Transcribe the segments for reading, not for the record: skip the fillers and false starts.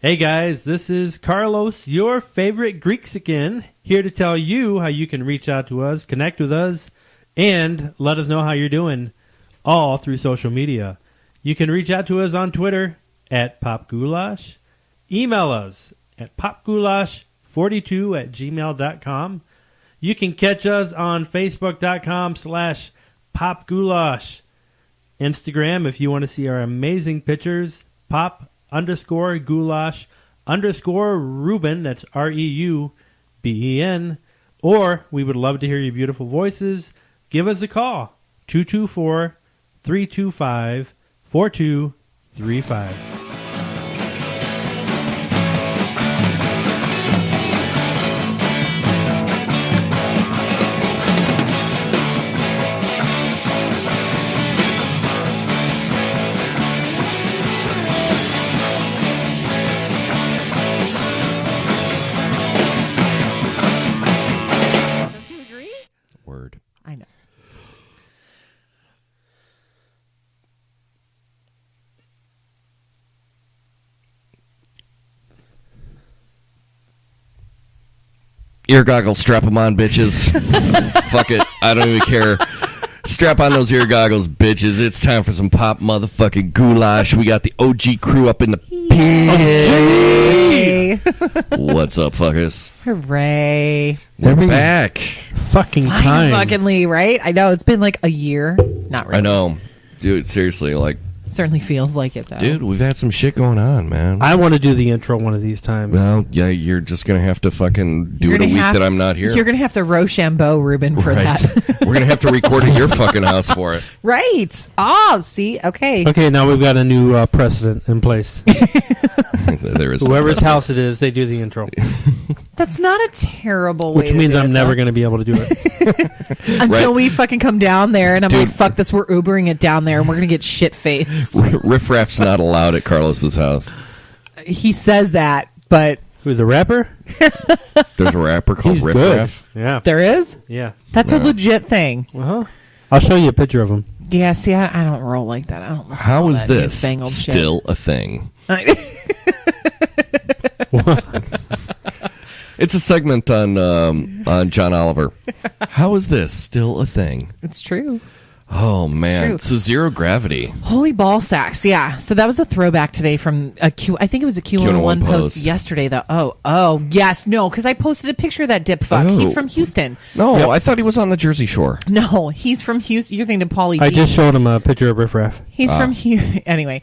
Hey guys, this is Carlos, your favorite Greeksican, here to tell you how you can reach out to us, connect with us, and let us know how you're doing, all through social media. You can reach out to us on Twitter at popgoulash, email us at popgoulash42@gmail.com. You can catch us on facebook.com/popgoulash. Instagram, if you want to see our amazing pictures, pop_goulash_Reuben, that's REUBEN, or we would love to hear your beautiful voices. Give us a call, 224-325-4235. I know. Ear goggles, strap them on, bitches. Fuck it. I don't even care. Strap on those ear goggles, bitches. It's time for some pop motherfucking goulash. We got the OG crew up in the pit. What's up, fuckers? Hooray. We're back. Fucking time. Fuckingly, right? I know. It's been like a year. Not really. I know. Dude, seriously, like... Certainly feels like it, though. Dude, we've had some shit going on, man. I want to do the intro one of these times. Well, yeah, you're just going to have to fucking do it a week that I'm not here. You're going to have to Rochambeau Reuben for that. We're going to have to record at your fucking house for it. Right. Oh, see? Okay. Okay, now we've got a new precedent in place. There is Whoever's house it is, they do the intro. That's not a terrible way Which means I'm never going to be able to do it. Until we fucking come down there, and I'm like, fuck this, we're Ubering it down there, and we're going to get shit-faced. Riff Raff's not allowed at Carlos's house. He says that, but... Who's the rapper? There's a rapper called He's Riff good. Raff. Yeah. There is? Yeah. That's a legit thing. Uh-huh. I'll show you a picture of him. Yeah, see, I don't roll like that. I don't listen to How all is that this newfangled still a thing? shit. It's a segment on John Oliver. How is this still a thing? It's true. Oh, man. true. So zero gravity. Holy ball sacks, yeah. So that was a throwback today from I think it was a Q101 post yesterday, though. Oh, yes. No, because I posted a picture of that dip fuck. Oh. He's from Houston. No, I thought he was on the Jersey Shore. No, he's from Houston. You're thinking Pauly D. I just showed him a picture of Riff Raff. He's from Houston. Anyway.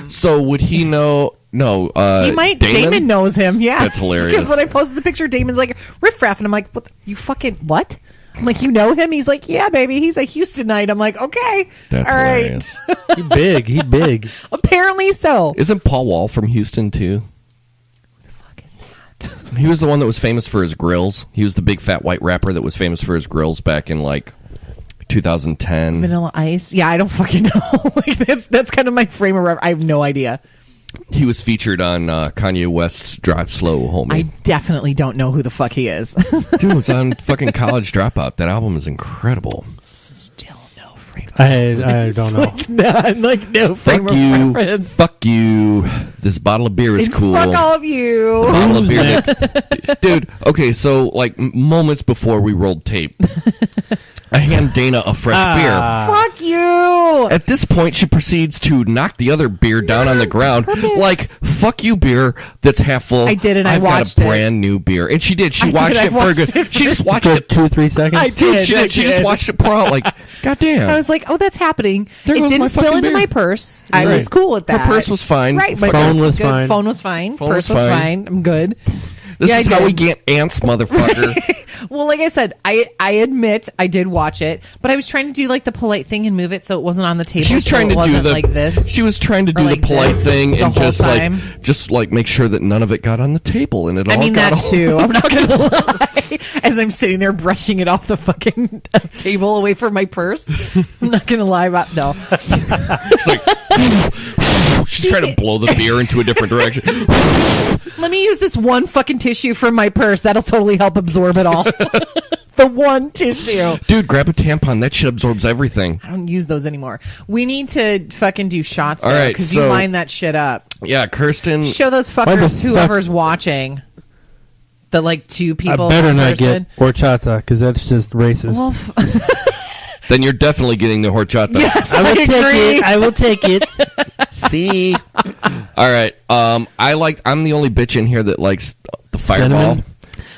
So would he know... No, he might. Damon? Damon knows him, yeah. That's hilarious. Because when I posted the picture, Damon's like, Riff Raff. And I'm like, what? You fucking what? I'm like, you know him? He's like, yeah, baby. He's a Houstonite. I'm like, okay. That's all hilarious. right. He big. Apparently so. Isn't Paul Wall from Houston, too? Who the fuck is that? He was the one that was famous for his grills. He was the big fat white rapper that was famous for his grills back in, like, 2010. Vanilla Ice? Yeah, I don't fucking know. Like, that's kind of my frame of reference. I have no idea. He was featured on Kanye West's Drive Slow, homie. I definitely don't know who the fuck he is. Dude, it was on fucking College Dropout. That album is incredible. Still no frame of I don't know. no frame Fuck of you. reference. Fuck you. This bottle of beer is And cool. fuck all of you. Bottle of beer. Dude, okay, so, like, moments before we rolled tape, I hand Dana a fresh beer. Fuck you. At this point, she proceeds to knock the other beer down on the ground. purpose. Like, fuck you, beer that's half full. I did, and I I've watched got it. a brand new beer. And she did. She I watched did, it I for a watched good... it She just watched it. 2-3 seconds? I Dude, she did. did. She just watched it pour out like, goddamn. I was like, oh, that's happening. There It goes my didn't spill fucking into beer. my purse. I Right. was cool with that. Her purse was fine. Right. My Phone purse was good. fine. Phone was fine. Phone Purse was was fine. fine. I'm good. This Yeah, is I how did. we get ants, motherfucker. Well, like I said, I admit I did watch it, but I was trying to do like the polite thing and move it so it wasn't on the table. She was trying so to it do wasn't the like this. She was trying to Or do like the polite this thing the and whole just time. like make sure that none of it got on the table and it I all mean got that too. I'm not gonna lie. As I'm sitting there brushing it off the fucking table away from my purse, I'm not gonna lie about no. It's like she's trying to blow the beer into a different direction. Let me use this one fucking tissue from my purse. That'll totally help absorb it all. the one tissue. Dude, grab a tampon. That shit absorbs everything. I don't use those anymore. We need to fucking do shots All though, right, because so- you line that shit up. Yeah, Kirsten. Show those Why fuckers, the whoever's watching, the like two I people. better per not person. get horchata because that's just racist. Well, Then you're definitely getting the horchata. yes, I will take agree. it. I will take it. See? All right. I'm the only bitch in here that likes the fireball. Cinnamon.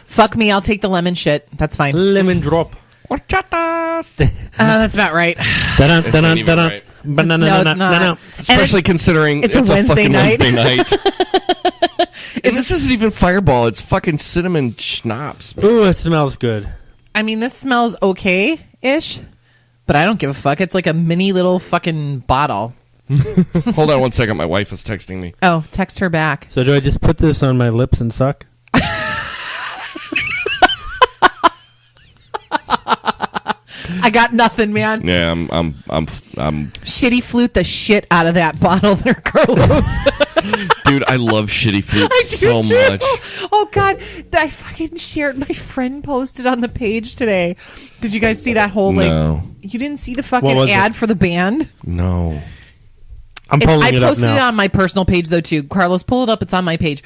Fuck me, I'll take the lemon shit. That's fine. Lemon drop. Horchata. That's about right. Dun-dun, It's dun-dun, not even dun-dun. right. Banana, No, it's na, na, not. na, na. Especially considering it's it's a a Wednesday fucking night. Wednesday night. And this isn't even fireball. It's fucking cinnamon schnapps. Ooh, it smells good. I mean, this smells okay-ish, but I don't give a fuck. It's like a mini little fucking bottle. Hold on 1 second. My wife is texting me. Oh, text her back. So do I just put this on my lips and suck? I got nothing, man. Yeah, I'm Shittyflute the shit out of that bottle there, Carlos. dude, I love Shittyflute I do so too. much. Oh God, I fucking shared. My friend posted on the page today. Did you guys see that whole like? No. You didn't see the What fucking was ad it? for the band? No. I'm pulling I it up posted it now. on my personal page though too. Carlos, pull it up. It's on my page.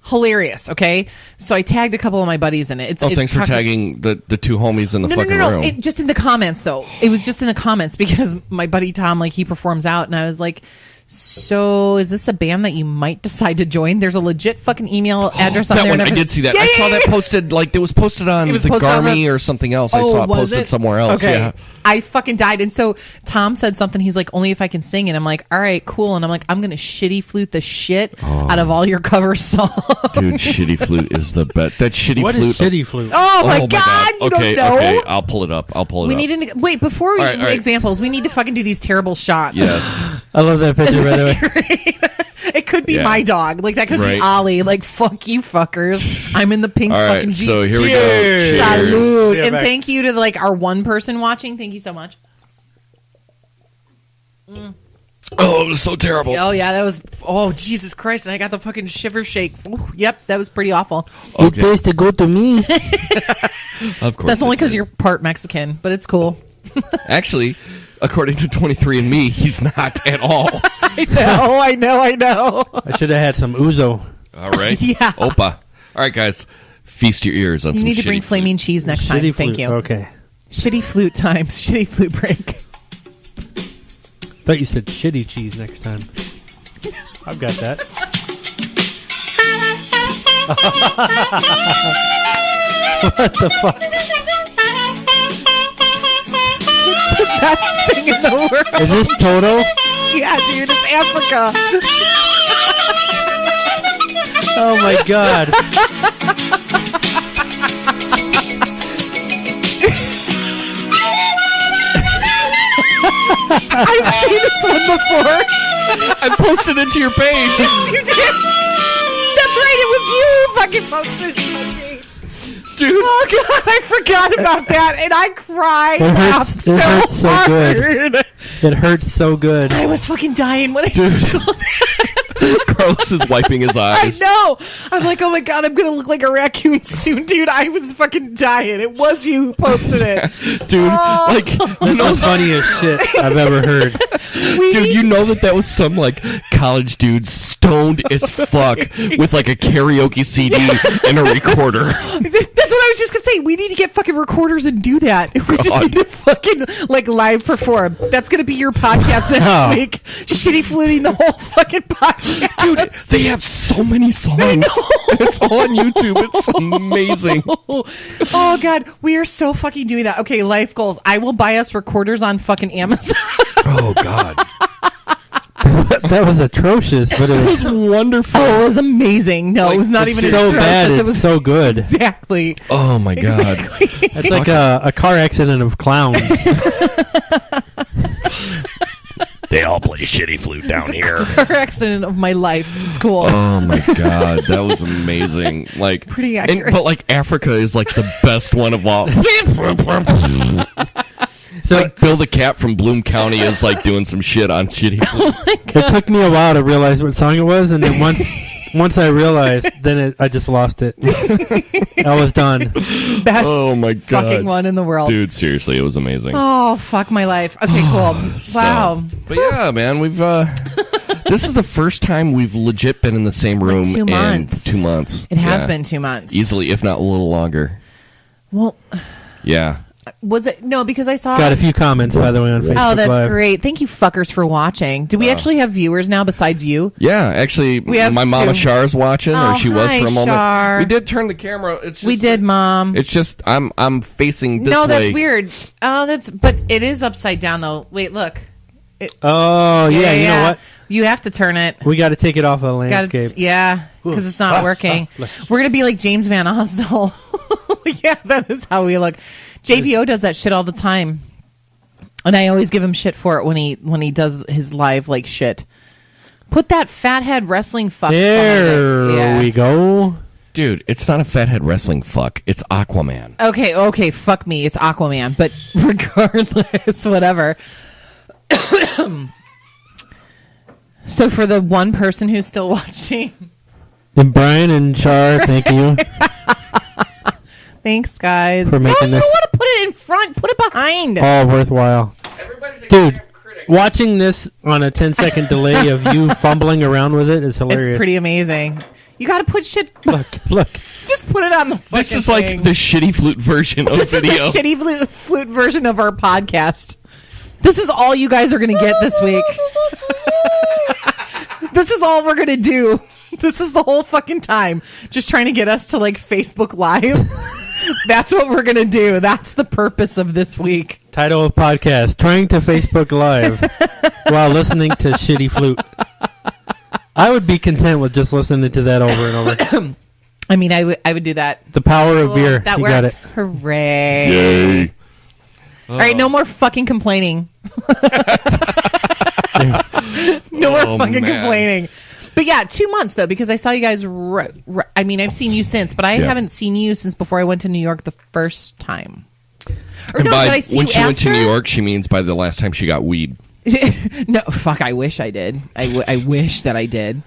Hilarious. Okay, so I tagged a couple of my buddies in it. It's Thanks for talking- tagging the two homies in the fucking room. It, just in the comments though. It was just in the comments because my buddy Tom, like, he performs out, and I was like, so is this a band that you might decide to join? There's a legit fucking email address on That there. one, and I everything. did see that. Yeah, I yeah, saw that yeah. posted, like, it was posted on It was the posted on Garmy the- or something else. I saw it was posted somewhere else. Okay. Yeah. I fucking died. And so Tom said something. He's like, only if I can sing. And I'm like, all right, cool. And I'm like, I'm going to Shittyflute the shit out of all your cover songs. Dude, Shittyflute is the best. That Shittyflute. What is Shittyflute? Oh my God. You Okay, don't know? okay. I'll pull it up. We need to wait before we All right. examples. We need to fucking do these terrible shots. Yes. I love that picture, by the way. It could be Yeah. my dog. Like, that could Right. be Ollie. Like, fuck you fuckers. I'm in the pink All fucking right, Jeep. so here we go. Cheers. Cheers. Salud. Yeah, And back. thank you to like our one person watching. Thank you so much. Oh, it was so terrible. Oh yeah, that was. Oh Jesus Christ! And I got the fucking shiver shake. Ooh, yep, that was pretty awful. You Okay. tasted good to me. Of course. That's only it because did. you're part Mexican, but it's cool. Actually, according to 23andMe, he's not at all. I know. I should have had some ouzo. All right. Yeah. Opa. All right, guys. Feast your ears on You some need to bring Shittyflute. flaming cheese next time. Shitty Thank flute. you. Okay. Shittyflute time. Shittyflute break. Thought you said shitty cheese next time. I've got that. What the fuck? Best thing in the world. Is this Toto? Yeah, dude, it's Africa. Oh my god. I've seen this one before. I posted it to your page. Yes, you did. That's right. It was you who fucking posted it to my page. Dude. Oh god, I forgot about that, and I cried. It laughed hurts. It hurts so hard. good. It hurts so good. I was fucking dying when I saw that. Carlos is wiping his I eyes. know. I'm like, oh my god, I'm gonna look like a raccoon soon, dude. I was fucking dying. It was you who posted it. Dude, Oh. like, you That's know, the funniest shit I've ever heard. dude, you know that was some, like, college dude stoned as fuck with, like, a karaoke CD and a recorder. That's what I was just gonna say. We need to get fucking recorders and do that. We just God. need to fucking like live perform. That's gonna be your podcast next Oh. week. Shitty fluting the whole fucking podcast. Dude, they have so many songs. It's all on YouTube. It's amazing. Oh god, we are so fucking doing that. Okay, life goals. I will buy us recorders on fucking Amazon. Oh, God. That was atrocious, but it was Wonderful. Oh, it was amazing. No, it was not it's even so atrocious. bad. It It's was so good. exactly. Oh, my God. It's like a car accident of clowns. They all play Shittyflute down here. Car accident of my life. It's cool. Oh my god, that was amazing! Like Pretty accurate. but like Africa is like the best one of all. It's So like Bill the Cat from Bloom County is like doing some shit on Shittyflute. it took me a while to realize what song it was, and then once Once I realized, I just lost it. I was done. Best Oh my God. fucking one in the world. Dude, seriously, it was amazing. Oh, fuck my life. Okay, cool. Wow. But yeah, man, we've this is the first time we've legit been in the same room 2 months. in 2 months. It has been 2 months. Easily, if not a little longer. Well, Yeah. was it? No, because I saw... Got a few comments, by the way, on Facebook Oh, that's Live. great. Thank you fuckers for watching. Do we actually have viewers now besides you? Yeah, actually, We have my mama two. Char's watching, Oh, or she was hi, for a moment. Char. We did turn the camera. It's just We did, Mom. It's just I'm facing this way. No, that's weird. Oh, but it is upside down, though. Wait, look. Oh, yeah, you know what? You have to turn it. We got to take it off the landscape. Yeah, because it's not working. We're going to be like James Van Osdol. Yeah, that is how we look. JVO does that shit all the time. And I always give him shit for it when he does his live like shit. Put that fathead wrestling fuck There behind it. we go. Dude, it's not a fathead wrestling fuck. It's Aquaman. Okay, fuck me. It's Aquaman. But regardless, whatever. So for the one person who's still watching... And Brian and Char, thank you Thanks, guys. for making You this don't want to put it in front. Put it behind. all worthwhile. Dude, watching this on a 10-second delay of you fumbling around with it is hilarious. It's pretty amazing. You got to put shit... Look. Just put it on the fucking This is thing. like the Shittyflute version of This video. is the shitty flute version of our podcast. This is all you guys are going to get this week. This is all we're going to do. This is the whole fucking time. Just trying to get us to like Facebook Live. That's what we're going to do. That's the purpose of this week. Title of podcast, Trying to Facebook Live while listening to Shittyflute. I would be content with just listening to that over and over. I mean, I would do that. The power of beer. That You worked. got it. Hooray. Yay. All right, no more fucking complaining. No more fucking man. complaining. But yeah, 2 months though, because I saw you guys. I mean, I've seen you since, but I haven't seen you since before I went to New York the first time. Or And no, by did I see when you she went to after? New York, she means by the last time she got weed. No, fuck. I wish I did. I wish that I did.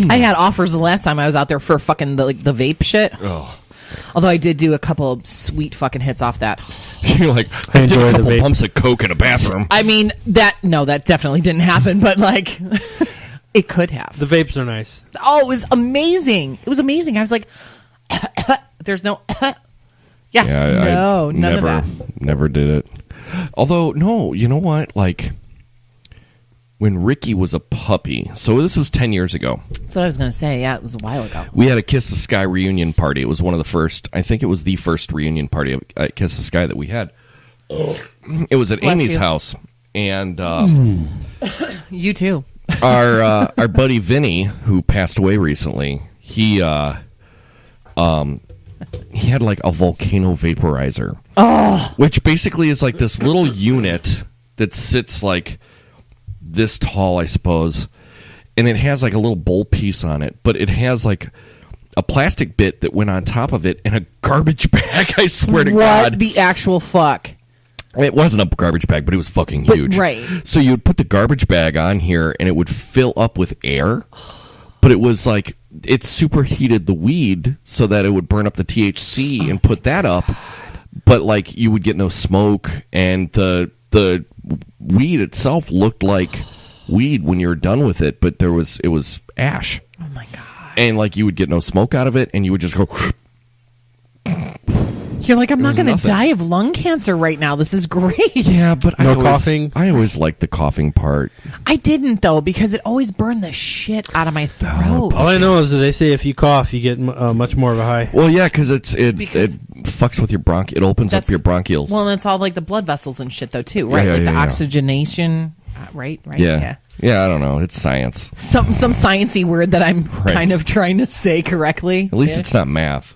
I had offers the last time I was out there for fucking the vape shit. Oh. Although I did do a couple of sweet fucking hits off that. You're like, I I did enjoy a the couple vape. pumps of coke in a bathroom. I mean, that definitely didn't happen, but like, it could have. The vapes are nice. Oh, it was amazing. It was amazing. I was like, there's no, Yeah, no, I none never, of that. never did it. Although, no, you know what? Like, when Ricky was a puppy, so this was 10 years ago, That's what I was going to say. Yeah, it was a while ago. we had a Kiss the Sky reunion party. It was one of the first, I think it was the first reunion party at Kiss the Sky that we had. It was at Bless Amy's you. house. And You too. our buddy Vinny, who passed away recently, he had like a volcano vaporizer. Oh, Which basically is like this little unit that sits like this tall, I suppose. And it has like a little bowl piece on it, but it has like a plastic bit that went on top of it and a garbage bag, I swear to what God. the actual fuck? It wasn't a garbage bag, but it was fucking But- huge. right. So you'd put the garbage bag on here and it would fill up with air. But it was like, it superheated the weed so that it would burn up the THC and put that up. But like, you would get no smoke, and the weed itself looked like weed when you were done with it, but it was ash. Oh my God. And like, you would get no smoke out of it, and you would just go. You're like, I'm not was going to nothing. die of lung cancer right now. This is great. Yeah, but No coughing? I always liked the coughing part. I didn't though, because it always burned the shit out of my throat. All I know is that they say if you cough, you get much more of a high. Well, yeah, because it Because- fucks with your it opens up That's- your bronchioles. Well, and it's all like the blood vessels and shit though too, right? Yeah, like the yeah. oxygenation, right? yeah, I don't know. It's science. Some sciencey word that I'm Right. kind of trying to say correctly. At least it's not math.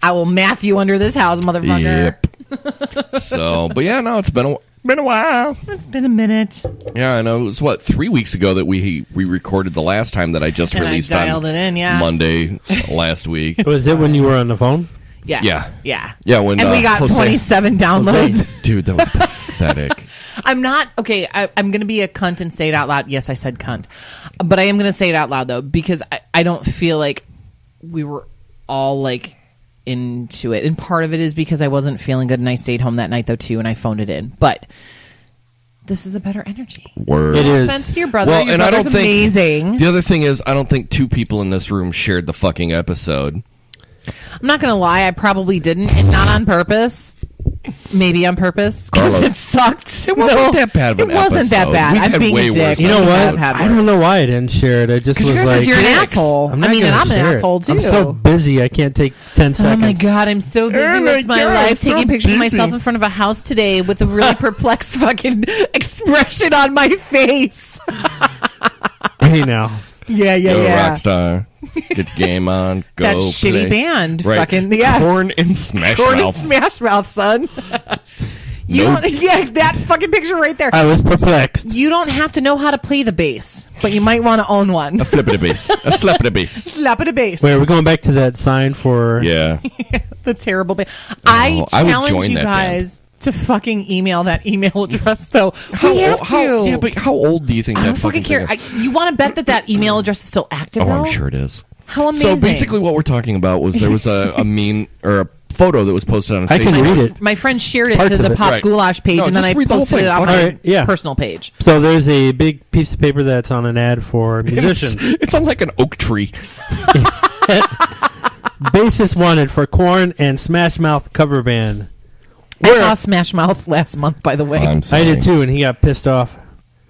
I will math you under this house, motherfucker. Yep. So, but yeah, no, it's been a while. It's been a minute. Yeah, I know. It was 3 weeks ago that we recorded the last time that I just And I released dialed on it in, yeah. Monday last week. Was it when you were on the phone? Yeah. Yeah. Yeah. Yeah, when And we got Jose- 27 downloads. Dude, that was pathetic. I'm not okay. I'm going to be a cunt and say it out loud. Yes, I said cunt, but I am going to say it out loud though because I don't feel like we were all like into it, and part of it is because I wasn't feeling good and I stayed home that night though too, and I phoned it in. But this is a better energy. Word. It No is. offense to your brother. Well, Your and I brother's don't think amazing. the other thing is I don't think 2 people in this room shared the fucking episode. I'm not going to lie. I probably didn't, and not on purpose. Maybe on purpose because Carlos. it sucked. It wasn't that bad of an It wasn't that episode. bad. We've I'm had being way a dick. worse You know I've what? had I don't know worse. why I didn't share it. I just was you guys are like, You're an dicks. asshole. I'm not I mean, gonna and I'm an share it. asshole too. I'm so busy. I can't take 10 Oh seconds. my god, I'm so busy Oh my with my God, life, I'm so taking pictures of busy. myself in front of a house today with a really perplexed fucking expression on my face. Hey now. Yeah, Go Rockstar. Get the game on. Go That play. shitty band, Right. fucking yeah. Corn and Smash Corn and Mouth. Smash Mouth, son. You Nope. don't, yeah, that fucking picture right there. I was perplexed. You don't have to know how to play the bass, but you might want to own one. A flip of the bass. A slap of the bass. Slap it a bass. Wait, we're going back to that sign for... Yeah. The terrible bass. I I would challenge join you that guys to fucking email that email address, though. We have to. Yeah, but how old do you think I that don't fucking care. thing is? You want to bet that email address is still active, Oh, though? I'm sure it is. How amazing. So basically what we're talking about was there was a meme or a photo that was posted on I Facebook. can read it. My friend shared it Parts to the of it. Pop Right. Goulash page, No, and then just I read the whole posted thing. it on Fuck my it. Alright, yeah. personal page. So there's a big piece of paper that's on an ad for musicians. It's on like an oak tree. Bassist wanted for Korn and Smash Mouth cover band. I saw Smash Mouth last month, by the way. I'm I sorry. did too, and he got pissed off.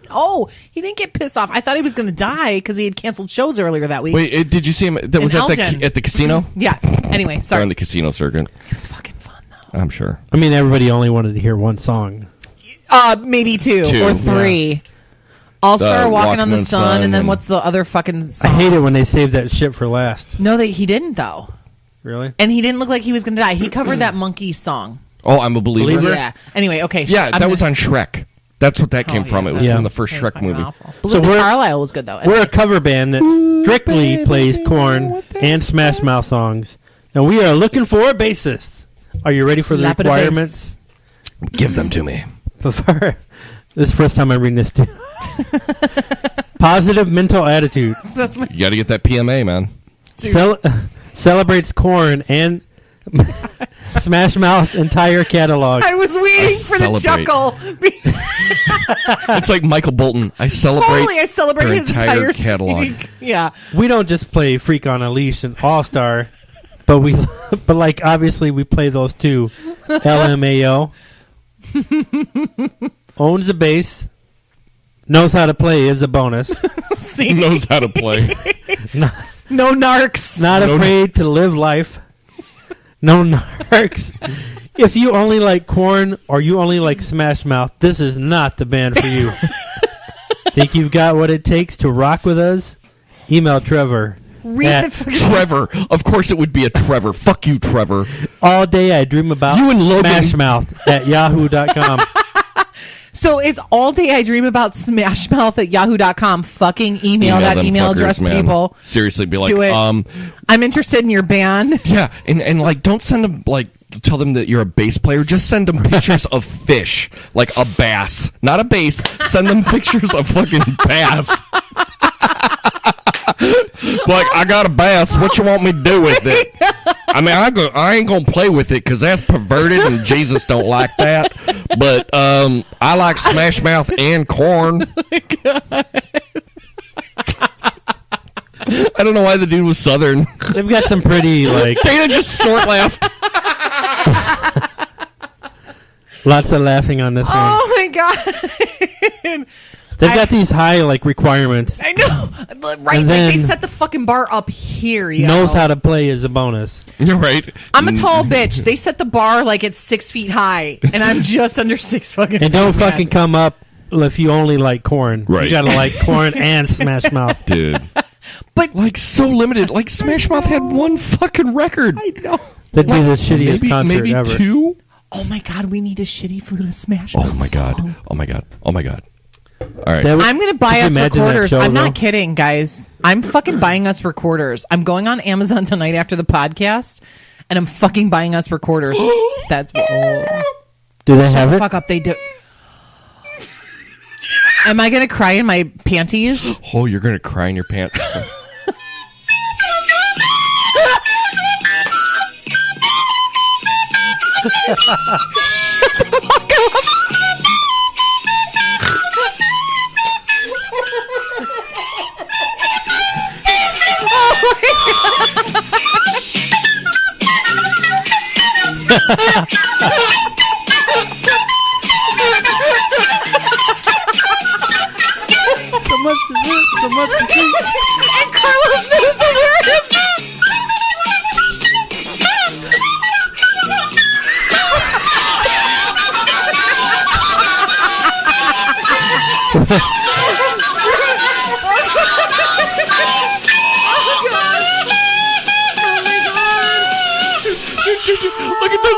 Oh, he didn't get pissed off. I thought he was going to die because he had canceled shows earlier that week. Wait, did you see him? That In was Elgin. at the casino? Yeah. Anyway, Or sorry. on the casino circuit. It was fucking fun, though. I'm sure. I mean, everybody only wanted to hear one song. Maybe two Two. or three. All Star, Walking on the Sun, and then and- what's the other fucking I song? hate it when they save that shit for last. No, he didn't, though. Really? And he didn't look like he was going to die. He covered that monkey song. Oh, I'm a believer. Believer? Yeah. Anyway, okay. Yeah, that was on Shrek. That's what that came from. It was Yeah. from the first Shrek movie. So Belinda we're- Carlisle was good, though. We're a cover band that strictly plays Korn and Smash Mouth songs. And we are looking for a bassist. Are you ready for the Slap it a bass. requirements? Give them to me. Before, this is the first time I'm reading this too. Positive mental attitude. That's my You got to get that PMA, man. Celebrates Korn and Smash Mouth's entire catalog. I was waiting for the celebrate. chuckle. It's like Michael Bolton. I celebrate. Totally, I celebrate her his entire entire catalog. CD. Yeah. We don't just play Freak on a Leash and All Star, but like obviously we play those two. LMAO. Owns a bass. Knows how to play is a bonus. See? Knows how to play. No narcs. Not afraid to live life. No narcs. If you only like Korn or you only like Smash Mouth, this is not the band for you. Think you've got what it takes to rock with us? Email Trevor. Read at the fucking Trevor. Of course it would be a Trevor. Fuck you, Trevor. all day I dream about You and Logan. Smash Mouth at yahoo.com. So it's all day I dream about Smash Mouth at yahoo.com. Fucking email that them email fuckers, address, man. people. Seriously, be like, Do it. I'm interested in your band. yeah, and like, don't send them like. Tell them that you're a bass player. Just send them pictures of fish, like a bass, not a bass. Send them pictures of fucking bass. Like, I got a bass. What you want me to do with it? I mean, I ain't gonna play with it because that's perverted, and Jesus don't like that. But I like Smash Mouth and Korn. I don't know why the dude was Southern. They've got some pretty, like, Dana just snort laughed. lots of laughing on this one. Oh my god. They've got these high, like, requirements. I know. Right. And Like then- they set the fucking bar up here. Yo. Knows how to play is a bonus. You're right. I'm a tall bitch. They set the bar like it's 6 feet high, and I'm just under 6 fucking. And don't feet, man. fucking come up if you only like Korn. Right. You gotta like Korn and Smash Mouth. Dude. But Like, so limited. Like, Smash Mouth had one fucking record. I know. That'd be the shittiest concert maybe ever. two? Oh my god, we need a Shittyflute to Smash. Oh Mouth my god. song. Oh my god. Oh my god. All right. That would- I'm gonna buy Could you us imagine that recorders. show, I'm though? not kidding, guys. I'm fucking buying us recorders. I'm going on Amazon tonight after the podcast, and I'm fucking buying us recorders. That's what. Do they have it? Fuck up, they do. Am I going to cry in my panties? Oh, you're going to cry in your pants. So much to see. And Carlos knows the words.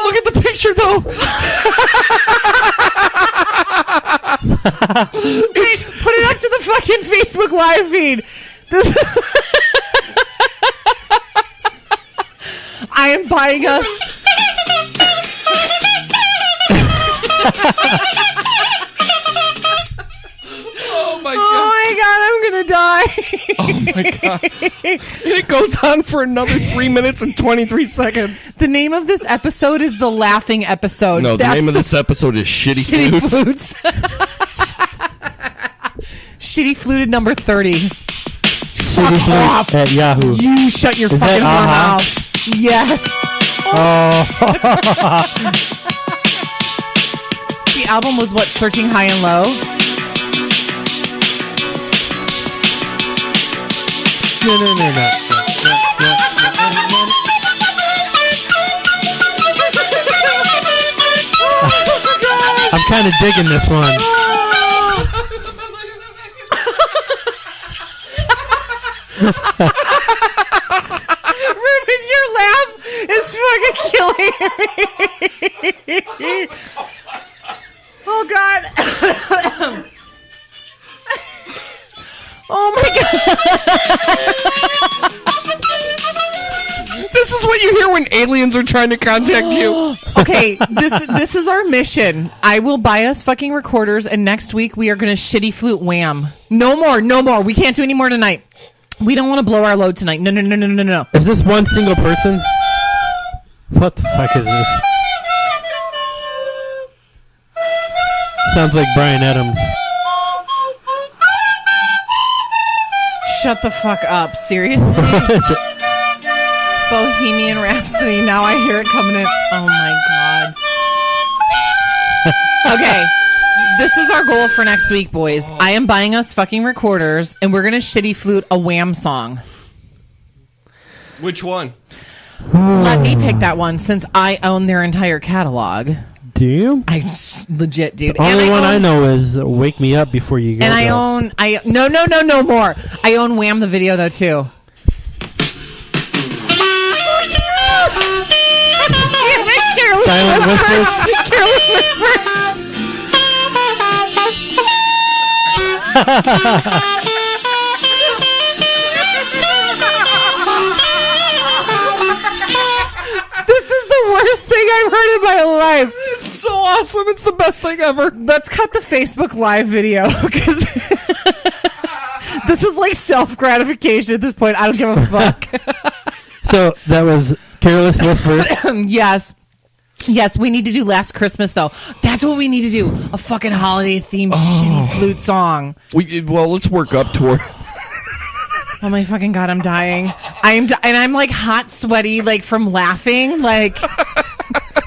Look at the picture though. Put it up to the fucking Facebook live feed. I am buying us. Oh my God, I'm gonna die. Oh my god. And it goes on for another 3 minutes and 23 seconds. The name of this episode is the laughing episode. No, the name of this episode is Shitty Flutes. Shittyflute number 30. Shittyflute at Yahoo. You shut your fucking mouth. Yes. Oh. The album was what? Searching High and Low? No. I'm kind of digging this one. Reuben, your laugh is fucking killing me. Oh, God. Oh, my God. This is what you hear when aliens are trying to contact you. Okay, this is our mission. I will buy us fucking recorders, and next week we are going to Shittyflute wham. No more. We can't do any more tonight. We don't want to blow our load tonight. No. Is this one single person? What the fuck is this? Sounds like Bryan Adams. Shut the fuck up. Seriously? What is it? Bohemian Rhapsody. Now I hear it coming in. Oh my God. Okay. This is our goal for next week, boys. I am buying us fucking recorders, and we're going to Shittyflute a Wham song. Which one? Let me pick that one since I own their entire catalog. Do you? Legit, dude. The only one I know is Wake Me Up Before You Go. And no more. I own Wham the video though too. Silent Whispers. Careless Whisper. This is the worst thing I've heard in my life. It's so awesome. It's the best thing ever. Let's cut the Facebook Live video because this is like self-gratification at this point. I don't give a fuck. So that was Careless Whisper. Yes, we need to do Last Christmas, though. That's what we need to do. A fucking holiday-themed Shittyflute song. Well, let's work up toward... Oh, my fucking God, I'm dying. And I'm, like, hot, sweaty, like, from laughing. Like...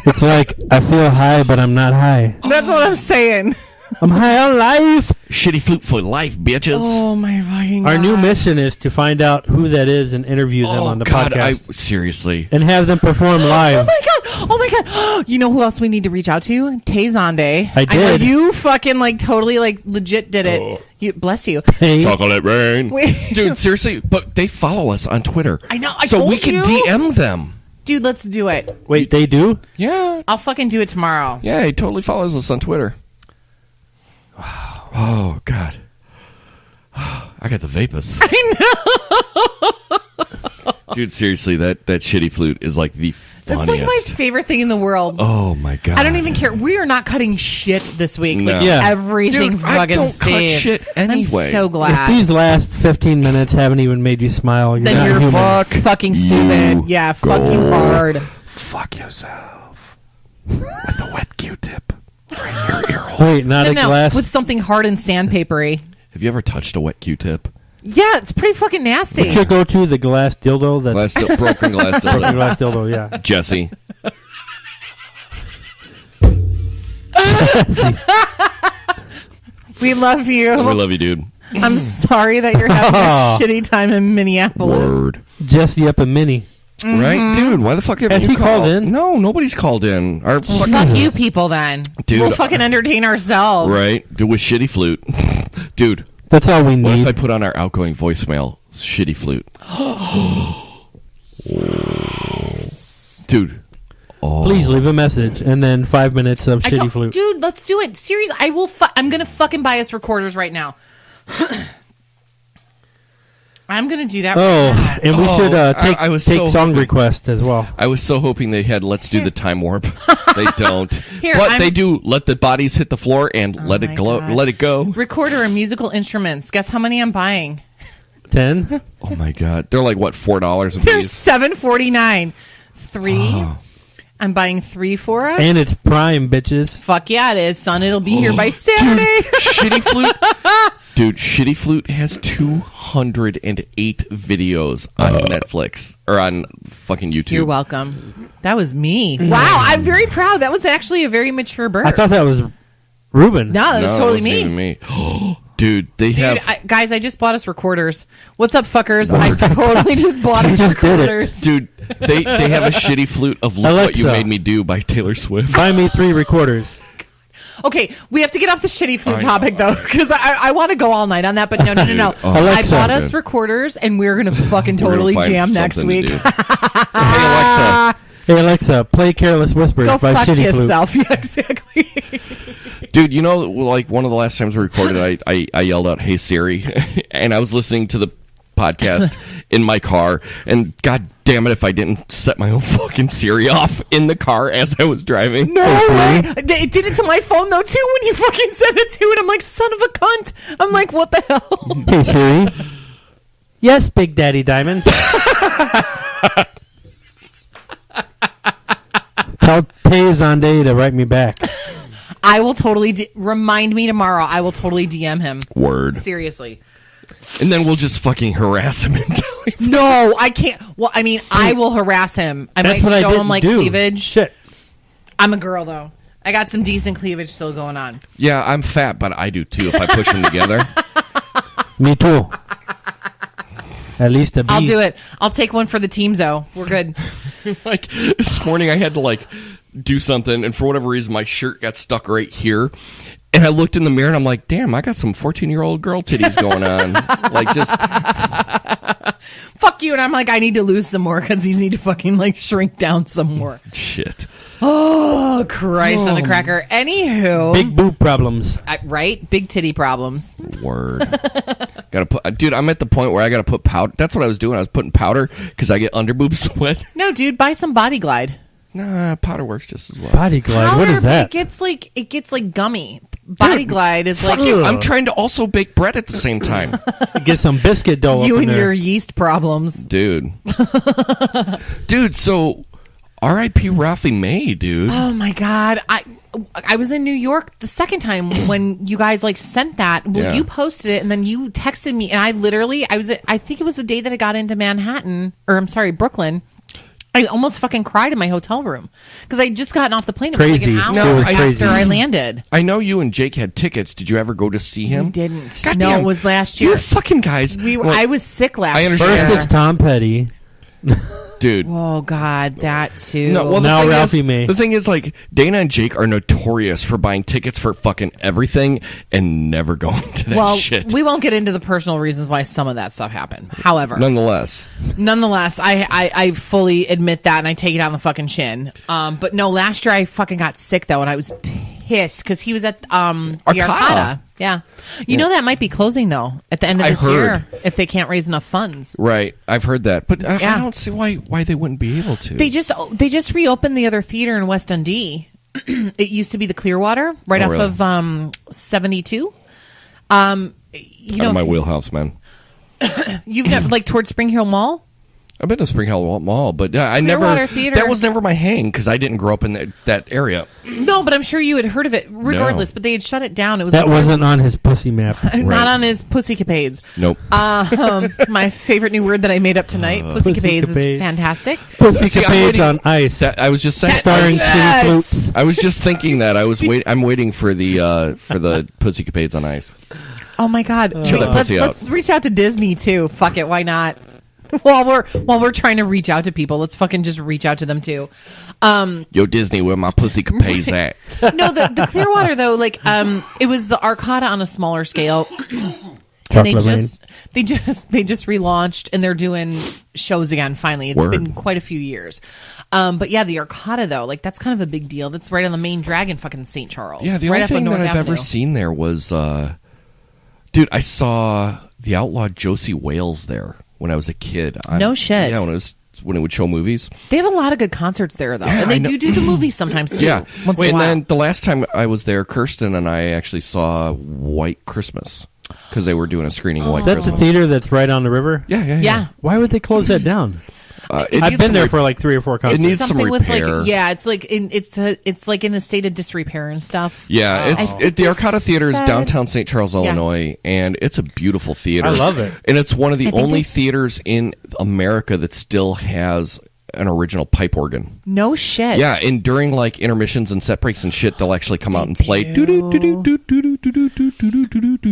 It's like, I feel high, but I'm not high. That's what I'm saying. I'm high on life. Shittyflute for life, bitches. Oh, my fucking God. Our new mission is to find out who that is and interview them on the podcast. Seriously. And have them perform live. Oh my God. You know who else we need to reach out to? Tay Zonde. I did. I know you fucking like totally like legit did it. Bless you. Hey. Chocolate rain. Dude, seriously, but they follow us on Twitter. I know. So we can DM them. Dude, let's do it. Wait, they do? Yeah. I'll fucking do it tomorrow. Yeah, he totally follows us on Twitter. Wow. Oh, God. I got the vapors. I know. Dude, seriously, that Shittyflute is like the funniest. That's like my favorite thing in the world. Oh my god! I don't even care. We are not cutting shit this week. No. Like, Yeah. everything Dude, fucking I don't stays. cut shit anyway. I'm so If glad. these last 15 minutes haven't even made you smile, you're Then not you're human. fucking stupid. Yeah, fuck you hard. Fuck yourself with a wet Q-tip right in your ear hole. Wait, not a No, glass. with something hard and sandpapery. Have you ever touched a wet Q-tip? Yeah, it's pretty fucking nasty. What's your go-to? The glass dildo? That's Broken glass broken dildo. glass dildo, yeah. Jesse. We love you. We love you, dude. I'm sorry that you're having a shitty time in Minneapolis. Word. Jesse up a mini. Right? Dude, why the fuck haven't Has you he called in? No, nobody's called in. Our fucking, Fuck you people then. Dude. We'll fucking entertain ourselves. right? With Shittyflute. Dude, That's all we what if I need. put on our outgoing voicemail, Shittyflute? Dude. Please leave a message and then 5 minutes of shitty flute. Dude, let's do it. Serious. I'm gonna fucking buy us recorders right now. I'm gonna do that. Oh, right now. and we should take I was take so song hoping- requests as well. I was so hoping they had Let's Do the Time Warp. They don't. Here, but I'm- they do Let the Bodies Hit the Floor and Let my It Glow. God. Let It Go. Recorder and musical instruments. Guess how many I'm buying? 10? Oh my god. They're like what, $4 a They're piece? $7.49. 3. I'm buying 3 for us. And it's prime, bitches. Fuck yeah, it is, son. It'll be here by Saturday. Shitty Flute. Dude, Shitty Flute has 208 videos on Netflix or on fucking YouTube. You're welcome. That was me. Wow, I'm very proud. That was actually a very mature bird. I thought that was Reuben. no, that was No, totally it wasn't me. even me. Dude, they Dude, have. guys, I just bought us recorders. What's up, fuckers? I totally just bought You us just did it. recorders. Dude, they have a Shitty Flute of Look What You Alexa. Made Me Do by Taylor Swift. Buy me 3 recorders. Okay, we have to get off the shitty flute I topic, though, because I want to go all night on that, but no. Dude, oh. I Alexa. bought us recorders, and we're going to fucking We're gonna totally find jam next something to week. do. Hey, Alexa. Hey, Alexa, play Careless Whispers Go by fuck Shitty Flute. yourself. Yeah, exactly. Dude, you know, like one of the last times we recorded, I yelled out, "Hey Siri," and I was listening to the podcast in my car, and god damn it if I didn't set my own fucking Siri off in the car as I was driving. No Hey, way. It did it to my phone, though, too, when you fucking said it to it. I'm like, son of a cunt. I'm like, what the hell? Hey, Siri. Yes, Big Daddy Diamond. Tell Tay to write me back. I will totally remind me tomorrow. I will totally DM him. Word. Seriously. And then we'll just fucking harass him until he... No, I can't. Well, I mean, I will harass him. I That's might what I show didn't him like do. cleavage. Shit. I'm a girl though. I got some decent cleavage still going on. Yeah, I'm fat, but I do too if I push them together. Me too. At least a B. I'll do it. I'll take one for the team, though. We're good. Like, this morning I had to, like, do something, and for whatever reason, my shirt got stuck right here. And I looked in the mirror, and I'm like, damn, I got some 14-year-old girl titties going on. Like, just... Fuck you. And I'm like, I need to lose some more because these need to fucking like shrink down some more. Shit. Oh, Christ on the cracker. Anywho. Big boob problems. Right? Big titty problems. Word. Gotta put... Dude, I'm at the point where I gotta put powder. That's what I was doing. I was putting powder because I get underboob sweat. No, dude, buy some Body Glide. Nah, powder works just as well. Body glide. What Powder, is that? It gets like gummy. Body Glide is like Fuck you. I'm trying to also bake bread at the same time. Get some biscuit dough you up in and there. your yeast problems. Dude. Dude, so... R.I.P. Ralphie May, dude. Oh my God. I was in New York the second time when you guys like sent that. Well, Yeah. you posted it and then you texted me and I think it was the day that I got into Brooklyn. I almost fucking cried in my hotel room because I had just gotten off the plane. It was Crazy. like an No, hour it was crazy. after I landed. I know you and Jake had tickets. Did you ever go to see him? We didn't. God No, damn. it was last year. You fucking guys. I was sick last I year. understand. First it's Tom Petty. Dude. Oh God, that too. No, well, Now thing Ralphie is, May. The thing is, like, Dana and Jake are notorious for buying tickets for fucking everything and never going to that shit. we won't get into the personal reasons why some of that stuff happened. However, Nonetheless. I fully admit that and I take it on the fucking chin. But no, last year I fucking got sick though and I was pissed because he was at the Arcata. Yeah. You know that might be closing, though, at the end of this year if they can't raise enough funds. Right. I've heard that. But I don't see why they wouldn't be able to. They just reopened the other theater in West Dundee. It used to be the Clearwater, right off of 72. You Out know, of my wheelhouse, man. You've never, like, towards Spring Hill Mall? I've been to Spring Hill Mall, but I Clearwater Theater. That was never my hang because I didn't grow up in that area. No, but I'm sure you had heard of it regardless, but they had shut it down. It was that wasn't on his pussy map. Not on his pussy-capades. Nope. My favorite new word that I made up tonight, pussy-capades, is fantastic. Pussy-capades on ice. I was just saying. Starring Shittyflute. I was just thinking that. I'm waiting for the pussy-capades on ice. Oh my God! Chill that pussy out. Let's reach out to Disney too. Fuck it, why not? While we're trying to reach out to people, let's fucking just reach out to them too. Yo, Disney, where my pussy capades at? No, the Clearwater though, like it was the Arcada on a smaller scale. And they just relaunched and they're doing shows again. Finally, it's been quite a few years. But yeah, the Arcada though, like that's kind of a big deal. That's right on the main drag in fucking St. Charles. Yeah, the only thing that I've ever seen there was, dude, I saw the outlaw Josie Wales there when I was a kid. No shit. Yeah, when it would show movies. They have a lot of good concerts there, though. Yeah, and they do the movies sometimes, too. Yeah. Once in a while. And then the last time I was there, Kirsten and I actually saw White Christmas because they were doing a screening of White Christmas. Is that the theater that's right on the river? Yeah. Why would they close that down? I've been there for like 3 or 4 concerts. It needs some repair. It's like in a state of disrepair and stuff. Yeah, the Arcada Theater is downtown St. Charles, Illinois, and it's a beautiful theater. I love it. And it's one of the only theaters in America that still has an original pipe organ. No shit. Yeah, and during like intermissions and set breaks and shit, they'll actually come out and play.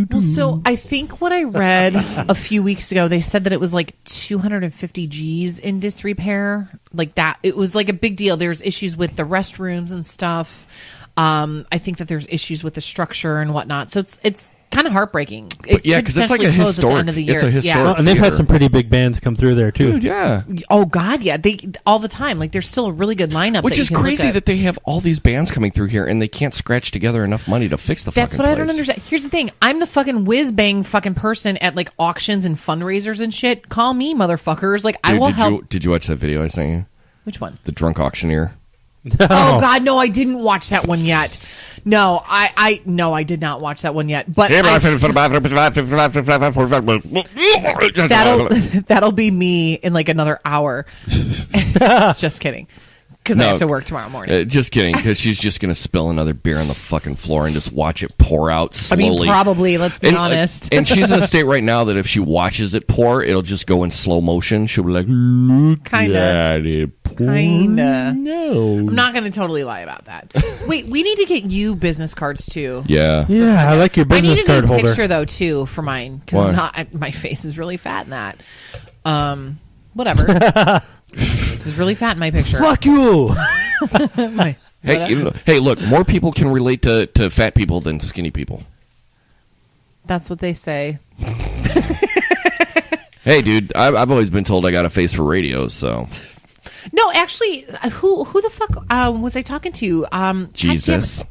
Well, so I think what I read a few weeks ago, they said that it was like 250 G's in disrepair. Like that, it was like a big deal. There's issues with the restrooms and stuff. I think that there's issues with the structure and whatnot. So it's kind of heartbreaking. Because it's like a historic. It's a historic. And they've had some pretty big bands come through there too. Dude, yeah. Oh God, yeah. They all the time. Like there's still a really good lineup. Which is crazy that they have all these bands coming through here and they can't scratch together enough money to fix the fucking place. That's what I don't understand. Here's the thing. I'm the fucking whiz bang fucking person at like auctions and fundraisers and shit. Call me, motherfuckers. Like I will help. Did you watch that video I sent you? Which one? The drunk auctioneer. No. Oh God, no! I didn't watch that one yet. No, I did not watch that one yet. But that'll be me in like another hour. Just kidding. Because I have to work tomorrow morning. Just kidding, because she's just going to spill another beer on the fucking floor and just watch it pour out slowly. I mean, probably, let's be honest. And she's in a state right now that if she watches it pour, it'll just go in slow motion. She'll be like, look at it pour. Kinda. No. I'm not going to totally lie about that. Wait, we need to get you business cards, too. Yeah. Yeah, I like your business card holder. I need a picture, though, too, for mine. Because my face is really fat in that. Whatever. This is really fat in my picture. Fuck you! Hey, look, more people can relate to fat people than skinny people. That's what they say. Hey, dude, I've always been told I got a face for radio, so. No, actually, who the fuck was I talking to? Jesus.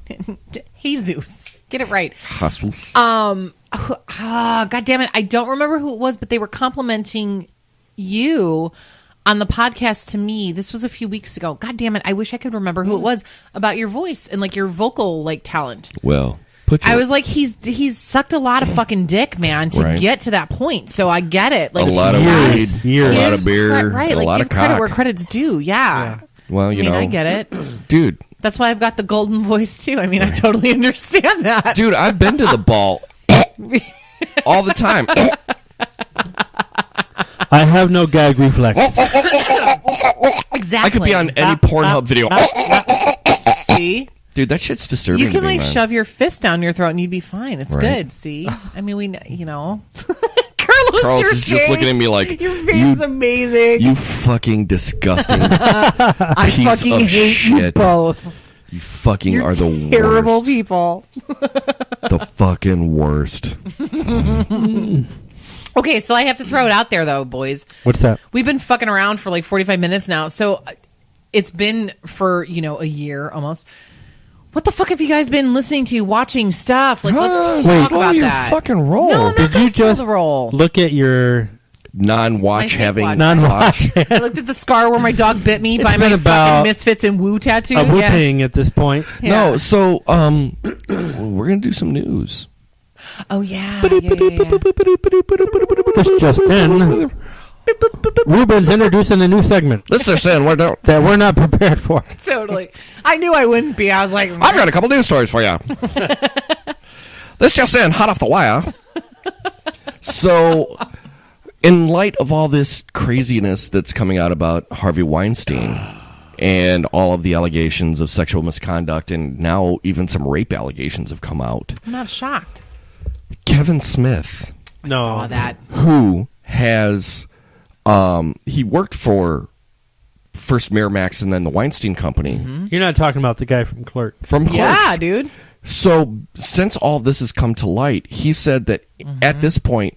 Jesus. Get it right. Jesus. God damn it. I don't remember who it was, but they were complimenting you on the podcast to me. This was a few weeks ago. God damn it. I wish I could remember who it was about your voice and like your vocal like talent. Well, I was like, he's sucked a lot of fucking dick, man, to get to that point. So I get it. Like a lot of weed, a lot of beer, right? A like, lot of credit cock. where credit's due. Yeah. Well, you know, I get it, dude. That's why I've got the golden voice too. I mean, I totally understand that, dude. I've been to the ball all the time. I have no gag reflex. Exactly. I could be on any Pornhub video. See? Dude, that shit's disturbing. You can to me, like man. shove your fist down your throat and you'd be fine. It's good. See? I mean, you know. Carlos is just looking at me like, your face is amazing. You fucking disgusting I piece fucking of hate shit. you both. You fucking You're are the terrible worst. people. The fucking worst. Okay, so I have to throw it out there, though, boys. What's that? We've been fucking around for like 45 minutes now. So it's been for, a year almost. What the fuck have you guys been listening to, watching stuff? Like, let's Wait, talk slow about your that. fucking roll. No, I'm not Did gonna you slow just the roll. look at your Non-watch My fake having watch. non-watch? I looked at the scar where my dog bit me by been my about fucking Misfits and Woo tattoo. A Wu-Tang at this point. No, so we're gonna do some news. Oh yeah. This just in. Reuben's introducing a new segment This is saying that we're not prepared for. Totally. I knew I wouldn't be. I was like, I've got a couple news stories for you. This just in, hot off the wire. So, in light of all this craziness that's coming out about Harvey Weinstein and all of the allegations of sexual misconduct, and now even some rape allegations have come out, I'm not shocked. Kevin Smith, Saw that. who has he worked for first Miramax and then the Weinstein Company. You're not talking about the guy from Clerks. From Clerks. Yeah, dude. So, since all this has come to light, he said that at this point,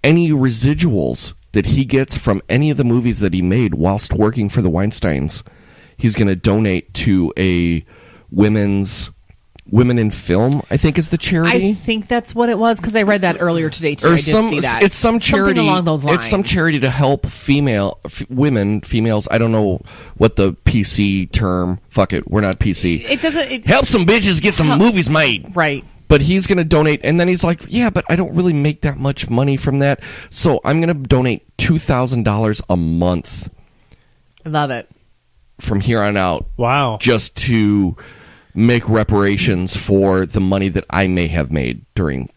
any residuals that he gets from any of the movies that he made whilst working for the Weinsteins, he's going to donate to a Women in Film, I think is the charity. I think that's what it was because I read that earlier today too. Or I did see that. It's some charity. Something along those lines. It's some charity to help females. I don't know what the PC term. Fuck it, we're not PC. It doesn't. Help some bitches get some movies made. Right. But he's going to donate, and then he's like, yeah, but I don't really make that much money from that, so I'm going to donate $2,000 a month I love it. from here on out, Wow. just to make reparations for the money that I may have made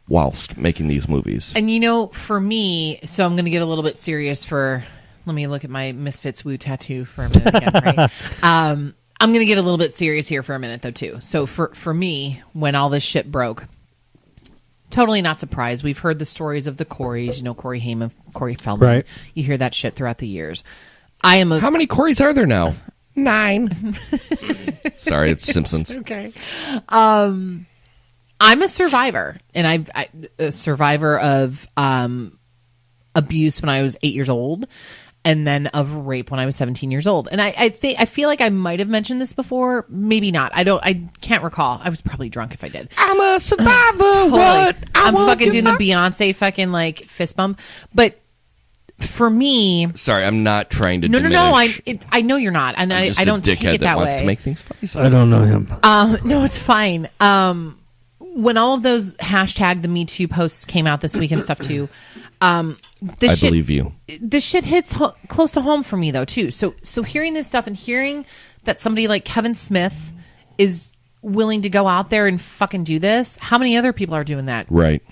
whilst making these movies. And for me, so I'm going to get a little bit serious for. Let me look at my Misfits Woo tattoo for a minute again. Right? I'm going to get a little bit serious here for a minute, though, too. So for me, when all this shit broke, totally not surprised. We've heard the stories of the Coreys, Corey Haim, Corey Feldman. Right. You hear that shit throughout the years. How many Coreys are there now? 9. Sorry, it's Simpsons. Okay. I'm a survivor, and I'm a survivor of abuse when I was 8 years old, and then of rape when I was 17 years old. And I feel like I might have mentioned this before, maybe not. I can't recall. I was probably drunk if I did. I'm a survivor. Totally. What? I'm fucking doing the Beyonce fucking like fist bump, but for me, sorry, I'm not trying to. no. diminish. I know you're not, and I'm just I don't a take dickhead it that wants way. to make things funny. So I don't know him. No, it's fine. When all of those hashtag the Me Too posts came out this week and stuff too, believe you. This shit hits close to home for me though too. So hearing this stuff and hearing that somebody like Kevin Smith is willing to go out there and fucking do this, how many other people are doing that? Right.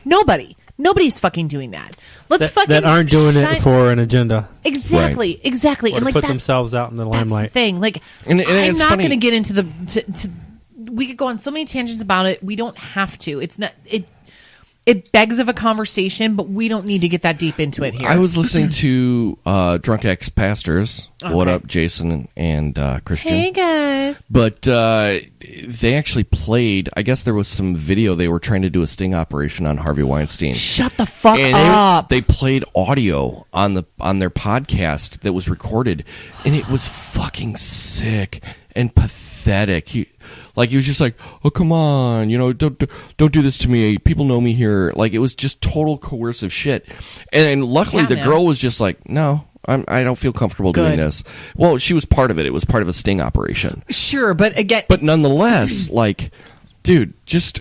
Nobody's fucking doing that. That aren't doing it for an agenda. Exactly. Or and to put themselves out in the that's the limelight. thing. Like, And I'm it's not funny. going to get into we could go on so many tangents about it. We don't have to. It's not. It begs of a conversation, but we don't need to get that deep into it here. I was listening to Drunk Ex-Pastors. What Okay. up, Jason and Christian? Hey guys. But they actually played, I guess there was some video. They were trying to do a sting operation on Harvey Weinstein. Shut the fuck And up. they played audio on their podcast that was recorded, and it was fucking sick and pathetic. He was just like, "Oh, come on, don't do this to me. People know me here." Like, it was just total coercive shit. And luckily, the girl was just like, "No, I don't feel comfortable doing this." Well, she was part of it. It was part of a sting operation. Sure, but again, But nonetheless, dude, just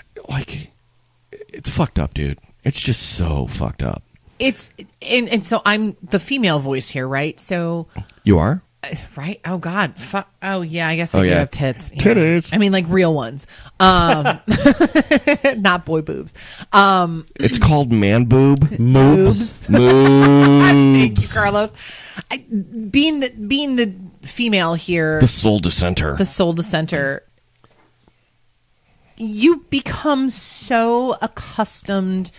it's fucked up, dude. It's just so fucked up. and so I'm the female voice here, right? So. You are? Right? Oh God! Oh yeah, I guess I do yeah. have tits. Yeah. Titties. I mean, like real ones, not boy boobs. It's called man boob. Moobs. Thank you, Carlos. Being the female here, The sole dissenter. the sole dissenter, you become so accustomed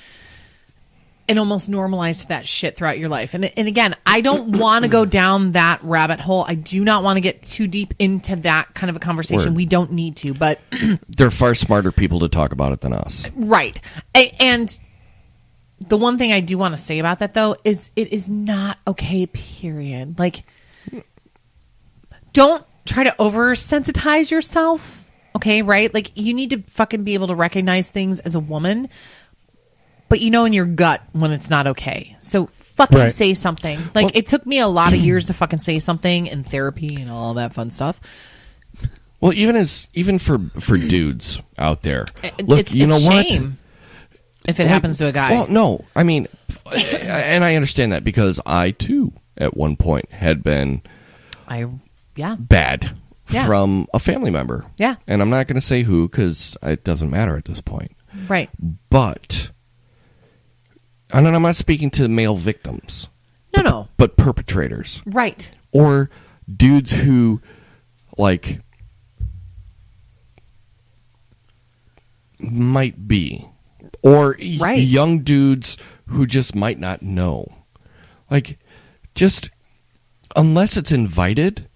and almost normalized to that shit throughout your life. And again, I don't want to go down that rabbit hole. I do not want to get too deep into that kind of a conversation. Word. We don't need to, but They're far smarter people to talk about it than us. right. And the one thing I do want to say about that though is it is not okay, period. Like, don't try to oversensitize yourself Okay, right? Like, you need to fucking be able to recognize things as a woman, but you know in your gut when it's not okay. So fucking say something. Like, it took me a lot of years to fucking say something in therapy and all that fun stuff. Well, even for dudes out there, look, it's you know what? Shame if it happens to a guy. Well, no, I mean, and I understand that because I too, at one point, had been bad from a family member. Yeah, and I'm not going to say who because it doesn't matter at this point. Right. But, and I'm not speaking to male victims. No. But perpetrators. Right. Or dudes who, like, might be. Or young dudes who just might not know. Like, just, unless it's invited...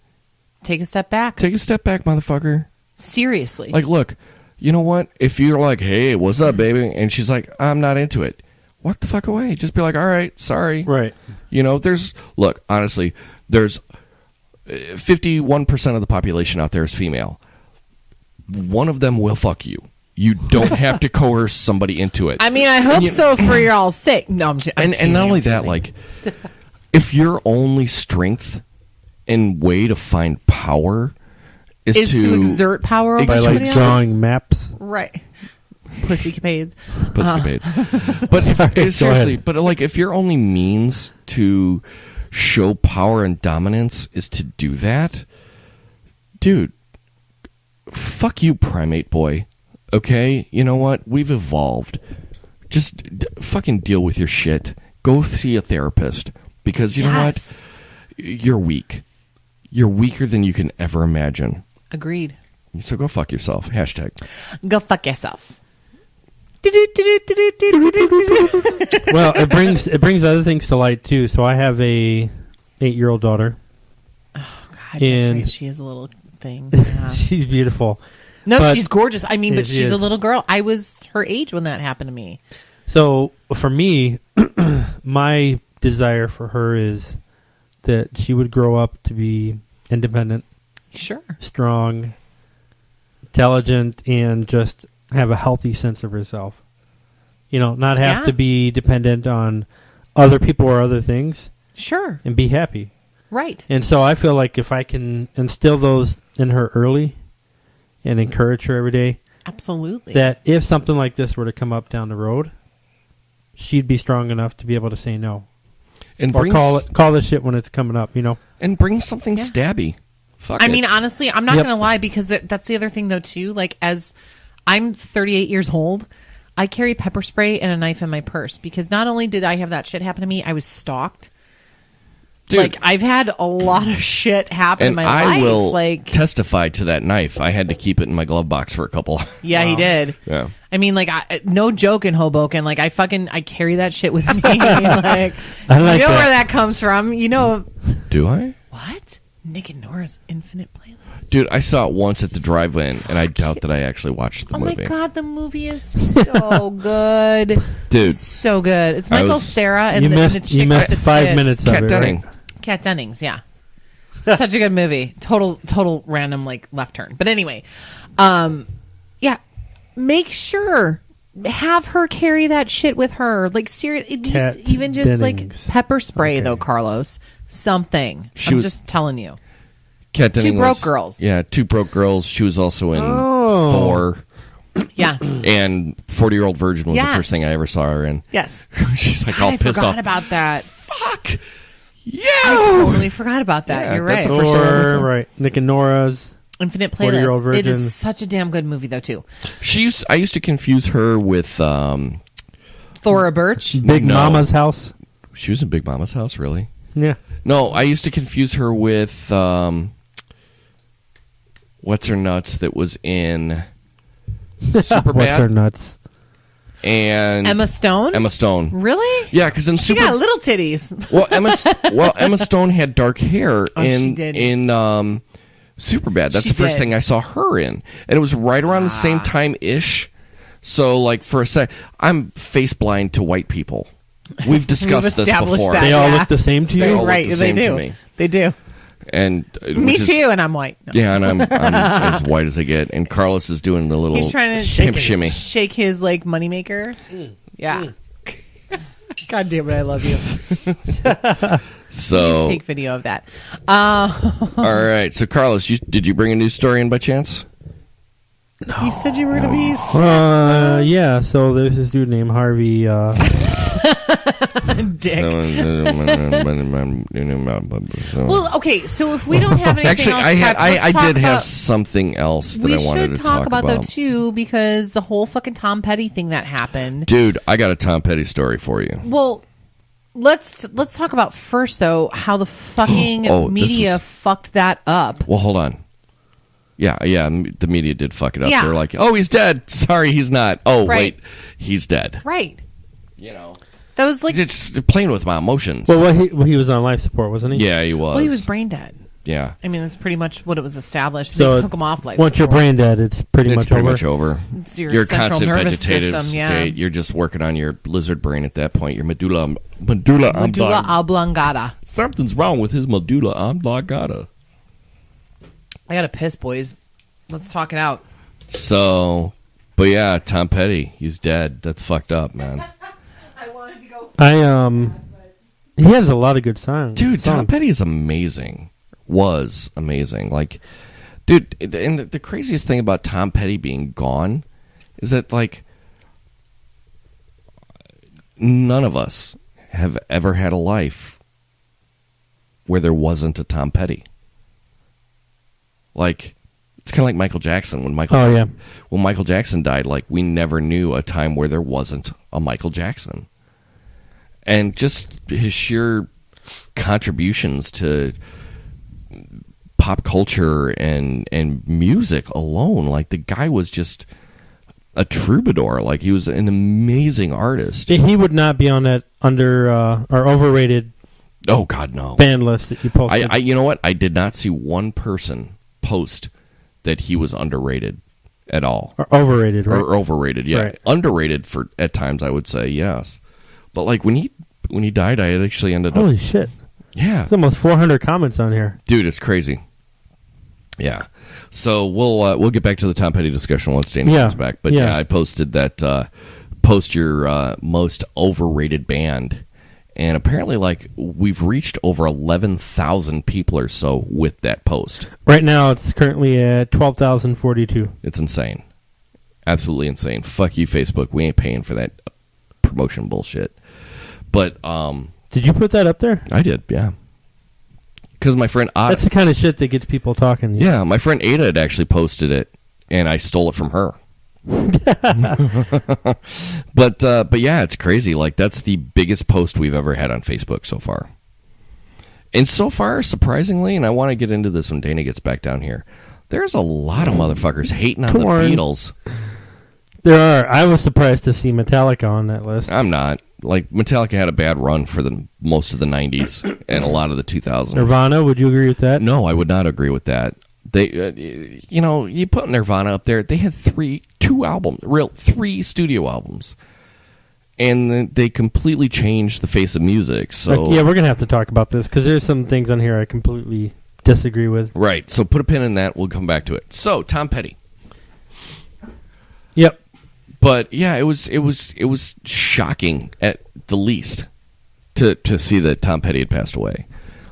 Take a step back. Take a step back, motherfucker. Seriously. Like, look, you know what? If you're like, hey, what's up, baby? And she's like, I'm not into it. Walk the fuck away. Just be like, all right, sorry. Right. You know, look, honestly, there's 51% of the population out there is female. One of them will fuck you. You don't have to coerce somebody into it. I mean, I hope so for y'all's sake. No, and not only that, like, if your only strength and way to find power is to exert power over by somebody like else? drawing maps, right? Pussy-capades. But seriously, but like, if your only means to show power and dominance is to do that, dude, fuck you, primate boy. Okay, you know what? We've evolved. Just fucking deal with your shit. Go see a therapist because you know what? You're weak. You're weaker than you can ever imagine. Agreed. So go fuck yourself. Hashtag. Go fuck yourself. Well, it brings other things to light too. So I have a 8-year-old daughter. Oh God, that's right. She is a little thing. Yeah. She's beautiful. No, she's gorgeous. I mean, but she's is a little girl. I was her age when that happened to me. So for me, my desire for her is that she would grow up to be independent, sure, strong, intelligent, and just have a healthy sense of herself. You know, not have to be dependent on other people or other things. Sure. And be happy. Right. And so I feel like if I can instill those in her early and encourage her every day. Absolutely. That if something like this were to come up down the road, she'd be strong enough to be able to say no. And or call the shit when it's coming up, you know? And bring something stabby. Fuck I mean, honestly, I'm not going to lie, because that's the other thing, though, too. Like, as I'm 38 years old, I carry pepper spray and a knife in my purse, because not only did I have that shit happen to me, I was stalked. Dude, like, I've had a lot of shit happen in my life. I will like, testify to that knife. I had to keep it in my glove box for a couple. Yeah, he did. Yeah. I mean, like, no joke in Hoboken. Like, I carry that shit with me. Like, I like, you know where that comes from. You know. Do I? What? Nick and Nora's Infinite Playlist. Dude, I saw it once at the drive-in, and I doubt that I actually watched the movie. Oh my God, the movie is so good. Dude. It's so good. It's Michael Cera and you the missed chick with the 5 tits. minutes of Kat it, Denning. right? Kat Dennings, yeah. Such a good movie. Total random, like, left turn. But anyway, yeah, make sure, have her carry that shit with her. Like, seriously, even just, like, pepper spray, though, Carlos. Something. I'm just telling you. Kat Denning Two Broke Girls. Yeah, Two Broke Girls. She was also in Thor. Yeah. And 40-Year-Old Virgin was the first thing I ever saw her in. Yes. She's like God, all I pissed forgot off. about that. Fuck. Yeah. I totally forgot about that. Yeah, You're that's right. the first time I ever saw. Right. Nick and Nora's Infinite 40-Year-Old Playlist. Virgin. It is such a damn good movie, though, too. I used to confuse her with Thora Birch. Big Mama's House. She was in Big Mama's House, really? Yeah. No, I used to confuse her with what's her nuts that was in Superbad. What's her nuts? And Emma Stone. Emma Stone. Really? Yeah, because in she got little titties. Well, Emma Stone had dark hair she did. in Superbad. That's She the first did. thing I saw her in, and it was right around the same time ish. So, like, for a sec, I'm face blind to white people. We've discussed this established before. that. They all Yeah. look the same to you? They all look Right, the same they do. to me. They do. And me too, and I'm white. No. Yeah, and I'm as white as I get. And Carlos is doing the little He's trying to shimmy. Shake his like moneymaker. Yeah. God damn it, I love you. So please take video of that. All right. So Carlos, did you bring a news story in by chance? No. You said you were going to be... Yeah, so there's this dude named Harvey... Dick. Well, okay, so if we don't have anything actually, else... I did have something else that I wanted to talk about. We should talk about, though, too, because the whole fucking Tom Petty thing that happened... Dude, I got a Tom Petty story for you. Well... Let's talk about first, though, how the fucking media fucked that up. Well, hold on. Yeah, the media did fuck it up. Yeah. They're like, oh, he's dead. Sorry, he's not. Oh, right. Wait, he's dead. Right. You know. That was like... It's playing with my emotions. Well, he was on life support, wasn't he? Yeah, he was. Well, he was brain dead. Yeah. I mean, that's pretty much what it was established. So they took him off life once support. you're brain dead, it's pretty much over. It's your You're central constant nervous vegetative system, state. yeah. You're just working on your lizard brain at that point. Your medulla oblongata. Something's wrong with his medulla oblongata. I gotta piss, boys. Let's talk it out. So, but yeah, Tom Petty, he's dead. That's fucked up, man. I wanted to go. He has a lot of good songs. Dude, Tom Petty is amazing. Was amazing. Like, dude, and the craziest thing about Tom Petty being gone is that, like, none of us have ever had a life where there wasn't a Tom Petty. Like, it's kind of like Michael Jackson. When Michael Jackson died, like, we never knew a time where there wasn't a Michael Jackson. And just his sheer contributions to pop culture and music alone, like, the guy was just a troubadour. Like, he was an amazing artist. He would not be on that under or overrated. Oh God, no band list that you posted. I you know what? I did not see one person post that he was underrated at all. Or overrated, right? Or overrated, yeah. Right. Underrated for at times, I would say, yes. But like when he died, I had actually ended up. Holy shit! Yeah, there's almost 400 comments on here, dude. It's crazy. Yeah. So we'll get back to the Tom Petty discussion once Danny comes back. But yeah, I posted that post your most overrated band. And apparently, like, we've reached over 11,000 people or so with that post. Right now, it's currently at 12,042. It's insane. Absolutely insane. Fuck you, Facebook. We ain't paying for that promotion bullshit. But, did you put that up there? I did, yeah. Because my friend... That's the kind of shit that gets people talking. Yeah, my friend Ada had actually posted it, and I stole it from her. But yeah, it's crazy. Like, that's the biggest post we've ever had on Facebook so far. And so far, surprisingly, and I want to get into this when Dana gets back down here, there's a lot of motherfuckers hating on the Beatles. There are. I was surprised to see Metallica on that list. I'm not. Like, Metallica had a bad run for most of the 90s and a lot of the 2000s. Nirvana, would you agree with that? No, I would not agree with that. They, you put Nirvana up there. They had three studio albums, and they completely changed the face of music. So yeah, we're gonna have to talk about this because there's some things on here I completely disagree with. Right. So put a pin in that. We'll come back to it. So Tom Petty. Yep. But yeah, it was shocking at the least to see that Tom Petty had passed away.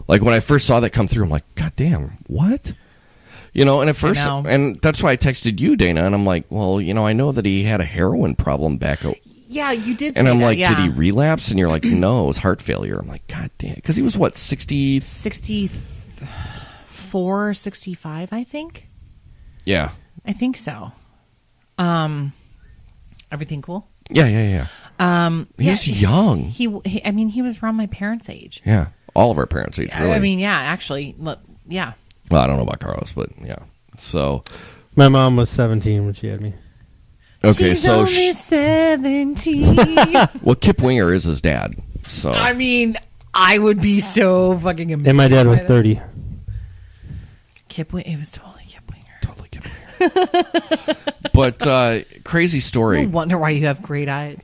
Like, when I first saw that come through, I'm like, God damn, what? And at first, and that's why I texted you, Dana, and I'm like, well, I know that he had a heroin problem back. Yeah, you did. And I'm that, like, yeah. Did he relapse? And you're like, no, it was heart failure. I'm like, God damn, because he was what, 64, 65, I think. Yeah, I think so. Everything cool? Yeah. He was young. He was around my parents' age. Yeah, all of our parents' age. Really. I mean, yeah, actually, yeah. Well, I don't know about Carlos, but yeah. So, my mom was 17 when she had me. Okay, She's so only 17. Well, Kip Winger is his dad. So I mean, I would be so fucking amazed. And my dad was 30. Kip Winger. It was totally Kip Winger. Totally Kip Winger. But crazy story. No wonder why you have great eyes.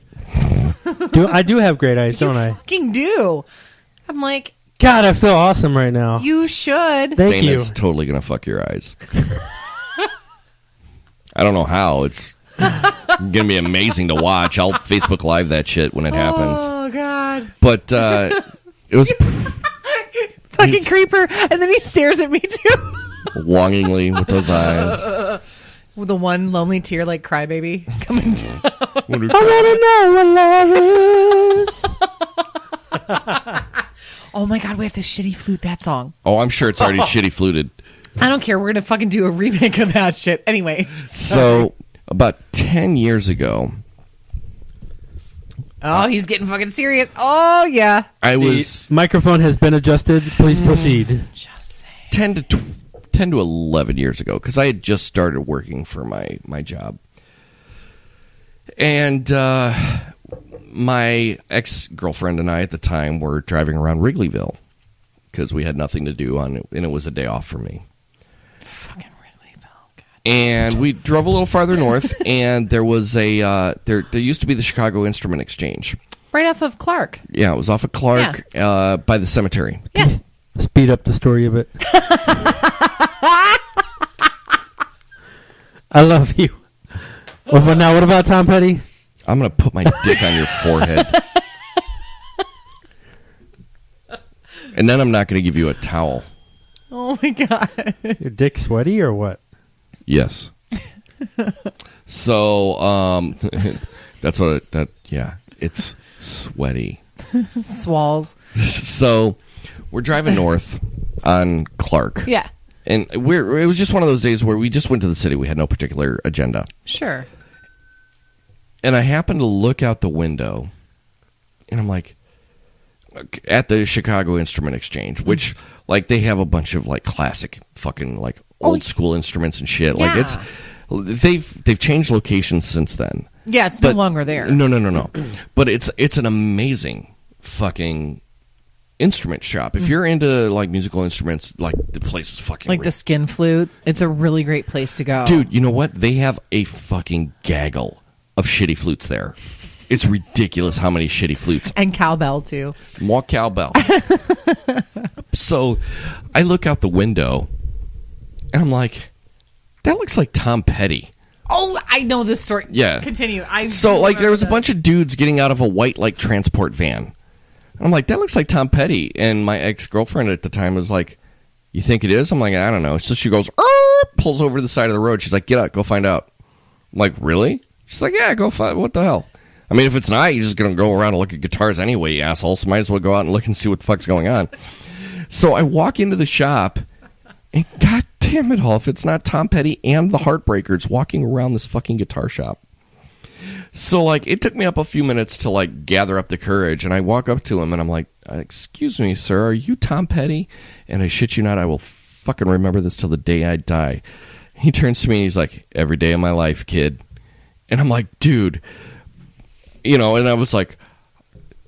I do have great eyes, don't I? Fucking do. I'm like, God, I feel awesome right now. You should. Thank you. Dana's totally gonna fuck your eyes. I don't know how. It's gonna be amazing to watch. I'll Facebook Live that shit when it happens. Oh God. But it was Fucking creeper, and then he stares at me too. longingly with those eyes. With the one lonely tear like crybaby coming down. I want to know what love is. Oh my God, we have to shitty flute that song. Oh, I'm sure it's already shitty fluted. I don't care. We're gonna fucking do a remake of that shit. Anyway. So about 10 years ago, Oh, he's getting fucking serious. Oh yeah. I The was microphone has been adjusted. Please proceed. Just saying. 10 to 11 years ago, because I had just started working for my job. And my ex-girlfriend and I at the time were driving around Wrigleyville because we had nothing to do and it was a day off for me. Fucking Wrigleyville. God. And we drove a little farther north, and there was there used to be the Chicago Instrument Exchange. Right off of Clark. Yeah, it was off of Clark by the cemetery. Yes. Speed up the story a bit. I love you. Well, now, what about Tom Petty? I'm going to put my dick on your forehead. And then I'm not going to give you a towel. Oh my God. Your dick sweaty or what? Yes. So, that's what it's sweaty. Swalls. So, we're driving north on Clark. Yeah. And it was just one of those days where we just went to the city. We had no particular agenda. Sure. And I happened to look out the window, and I'm like, at the Chicago Instrument Exchange, which, like, they have a bunch of, like, classic fucking, like, old school instruments and shit. Yeah. Like, they've changed locations since then. Yeah, it's no longer there. No. But it's an amazing fucking instrument shop. If you're into, like, musical instruments, like, the place is fucking Like the skin flute. It's a really great place to go. Dude, you know what? They have a fucking gaggle of shitty flutes there. It's ridiculous how many shitty flutes. And cowbell, too. More cowbell. So I look out the window, and I'm like, that looks like Tom Petty. Oh, I know this story. Yeah. Continue. So, like, there was a bunch of dudes getting out of a white, like, transport van. I'm like, that looks like Tom Petty. And my ex-girlfriend at the time was like, you think it is? I'm like, I don't know. So she goes, pulls over to the side of the road. She's like, get out, go find out. I'm like, really? She's like, yeah, go find, what the hell? I mean, if it's not, you're just going to go around and look at guitars anyway, you asshole. So might as well go out and look and see what the fuck's going on. So I walk into the shop, and god damn it all, if it's not Tom Petty and the Heartbreakers walking around this fucking guitar shop. So, like, it took me up a few minutes to, like, gather up the courage, and I walk up to him, and I'm like, excuse me, sir, are you Tom Petty? And I shit you not, I will fucking remember this till the day I die. He turns to me, and he's like, every day of my life, kid. And I'm like, dude, you know, and I was like,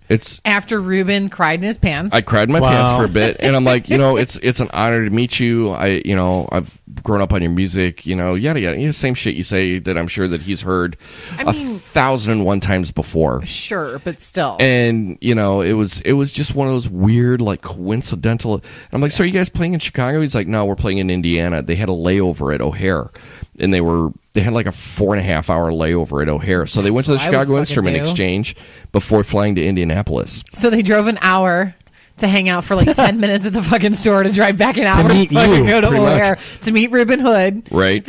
it's... After Reuben cried in his pants. I cried in my pants for a bit, and I'm like, you know, it's an honor to meet you. I've grown up on your music, you know, yada yada. The same shit you say that I'm sure that he's heard 1,001 times before. Sure, but still. And you know, it was just one of those weird, like, coincidental. I'm like, so are you guys playing in Chicago? He's like, no, we're playing in Indiana. They had a layover at O'Hare, and they had like a 4.5 hour layover at O'Hare. So they went to the Chicago Instrument Exchange before flying to Indianapolis. So they drove an hour to hang out for like 10 minutes at the fucking store to drive back an hour meet to fucking you, go to pretty O'Hare to meet Reuben Hood. Right.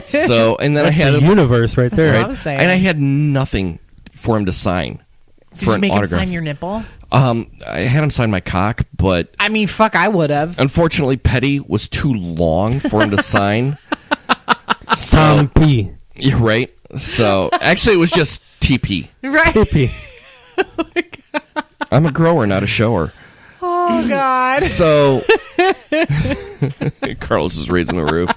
So, and then That's I had the universe right there. That's what I was saying. And I had nothing for him to sign. Did for you an make autograph. him sign your nipple? I had him sign my cock, but I mean, fuck, I would have. unfortunately, Petty was too long for him to sign. Tom P. You're right. So, actually, it was just TP. Right? P. I'm a grower, not a shower. Oh, God. So, Carlos is raising the roof.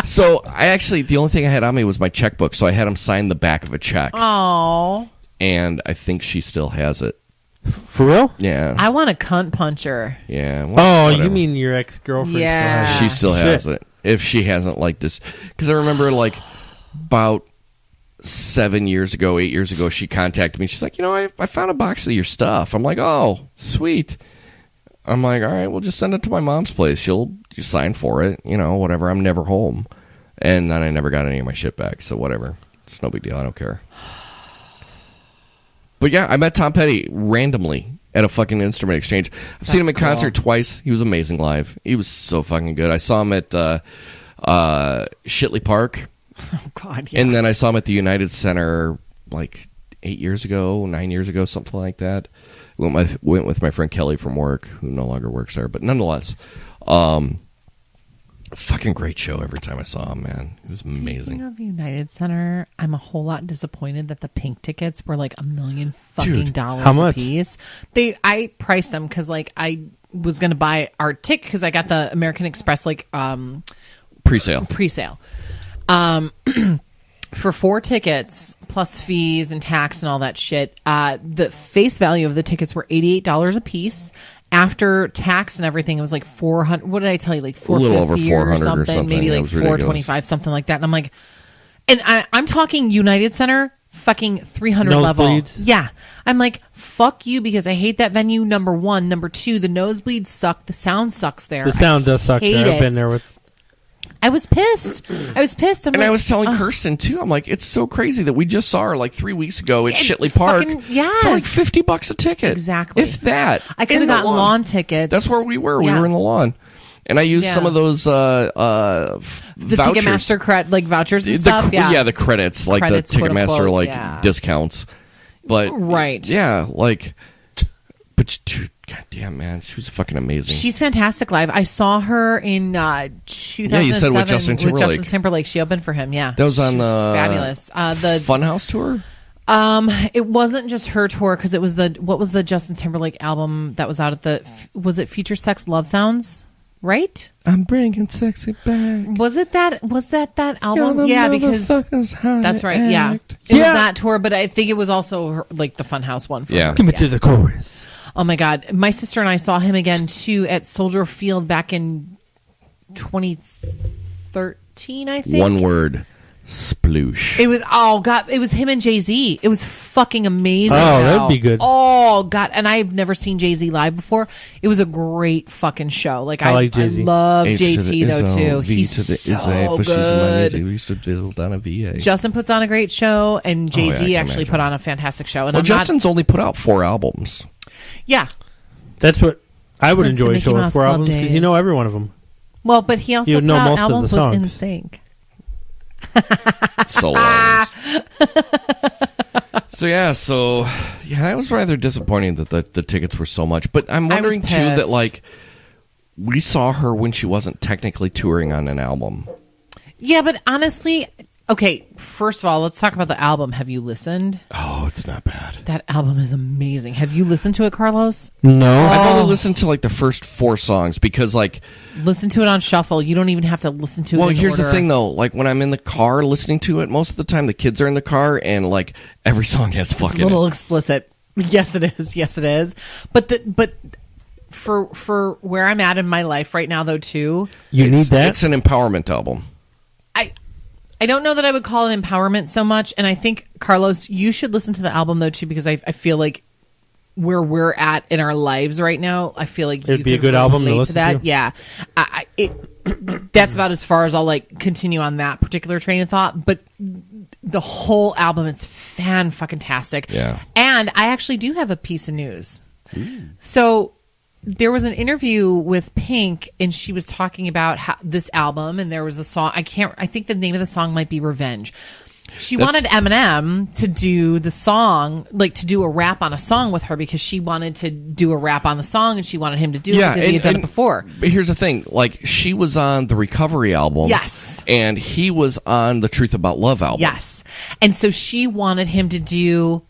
So, the only thing I had on me was my checkbook, so I had him sign the back of a check. Oh. And I think she still has it. For real? Yeah. I want a cunt puncher. Yeah. Oh, whatever. you mean your ex-girlfriend? Yeah. Still has She it. still has Shit. it. If she hasn't liked this. Because I remember, like, about 8 years ago, she contacted me. She's like, you know, I found a box of your stuff. I'm like, oh, sweet. I'm like, all right, we'll just send it to my mom's place. She'll sign for it, whatever. I'm never home. And then I never got any of my shit back, so whatever. It's no big deal. I don't care. But yeah, I met Tom Petty randomly at a fucking instrument exchange. I've seen him at concert twice. He was amazing live. He was so fucking good. I saw him at Shitley Park. Oh, God, yeah. And then I saw him at the United Center like 9 years ago, something like that. Went with my friend Kelly from work, who no longer works there. But nonetheless, fucking great show every time I saw him, man. It was amazing. Speaking of United Center, I'm a whole lot disappointed that the pink tickets were like $1 million fucking dollars how much? a piece. I priced them because like I was going to buy our ticket because I got the American Express like Pre-sale. For 4 tickets plus fees and tax and all that shit, the face value of the tickets were $88 a piece. After tax and everything, it was like 400. What did I tell you? Like 450 a little over 400 or something. Maybe like 425, something like that. And I'm like, and I'm talking United Center, fucking 300 level. Nosebleeds? Yeah. I'm like, fuck you, because I hate that venue. Number one. Number two, the nosebleeds suck. The sound sucks there. The sound does suck hate there. I've it. been there with. I was pissed. And I was telling Kirsten too. I'm like, it's so crazy that we just saw her like 3 weeks ago at Shitley Park for like $50 a ticket. Exactly. If that. I could have gotten lawn tickets. That's where we were. Yeah. We were in the lawn. And I used some of those the vouchers. Ticketmaster vouchers and stuff. The credits, like credits, the Ticketmaster quote, discounts. But right. Yeah, like, but dude, goddamn, man, she was fucking amazing. She's fantastic live. I saw her in 2007 you said with Justin Timberlake. She opened for him. Yeah, that was on she the fabulous. The Funhouse tour. It wasn't just her tour because it was what was the Justin Timberlake album that was out at was it Future Sex Love Sounds? Right? I'm bringing sexy back. Was that album? Yeah, because that's right. Yeah, it was that tour, but I think it was also like the Funhouse one. For her. Give me to the chorus. Oh my God, my sister and I saw him again too at Soldier Field back in 2013, I think. One word. Sploosh. It was it was him and Jay-Z. It was fucking amazing. Oh, that'd be good. Oh God, and I've never seen Jay-Z live before. It was a great fucking show. Like I like Jay-Z. I love JT though too. He's so good. We used to build on a VA. Justin puts on a great show, and Jay-Z actually put on a fantastic show. And Justin's only put out 4 albums. Yeah, that's what I would Since enjoy the a Mickey show with Mouse 4 Club albums because days. you know every one of them. Well, but he also You put know out most of the albums with songs. NSYNC. Solos. So that was rather disappointing that the tickets were so much. But I'm wondering too that like we saw her when she wasn't technically touring on an album. Yeah, but honestly, okay, first of all, let's talk about the album. Have you listened? Oh, it's not bad. That album is amazing. Have you listened to it, Carlos? No. I've only listened to like the first 4 songs because like listen to it on shuffle. You don't even have to listen to it well, in here's order. the thing though, like when I'm in the car listening to it, most of the time the kids are in the car and like every song has fuck It's in a little it. explicit. Yes, it is. Yes, it is. But for where I'm at in my life right now though too, You need that? It's an empowerment album. I don't know that I would call it empowerment so much. And I think, Carlos, you should listen to the album, though, too, because I feel like where we're at in our lives right now, I feel like It'd be a good album to listen that. to. Yeah. That's about as far as I'll, like, continue on that particular train of thought. But the whole album, it's fan-fucking-tastic. Yeah. And I actually do have a piece of news. So there was an interview with Pink, and she was talking about this album, and there was a song. I think the name of the song might be Revenge. She wanted Eminem to do the song, like to do a rap on a song with her because she wanted to do a rap on the song, and she wanted him to do it because he had done it before. But here's the thing, like she was on the Recovery album. Yes. And he was on the Truth About Love album. Yes. And so she wanted him to do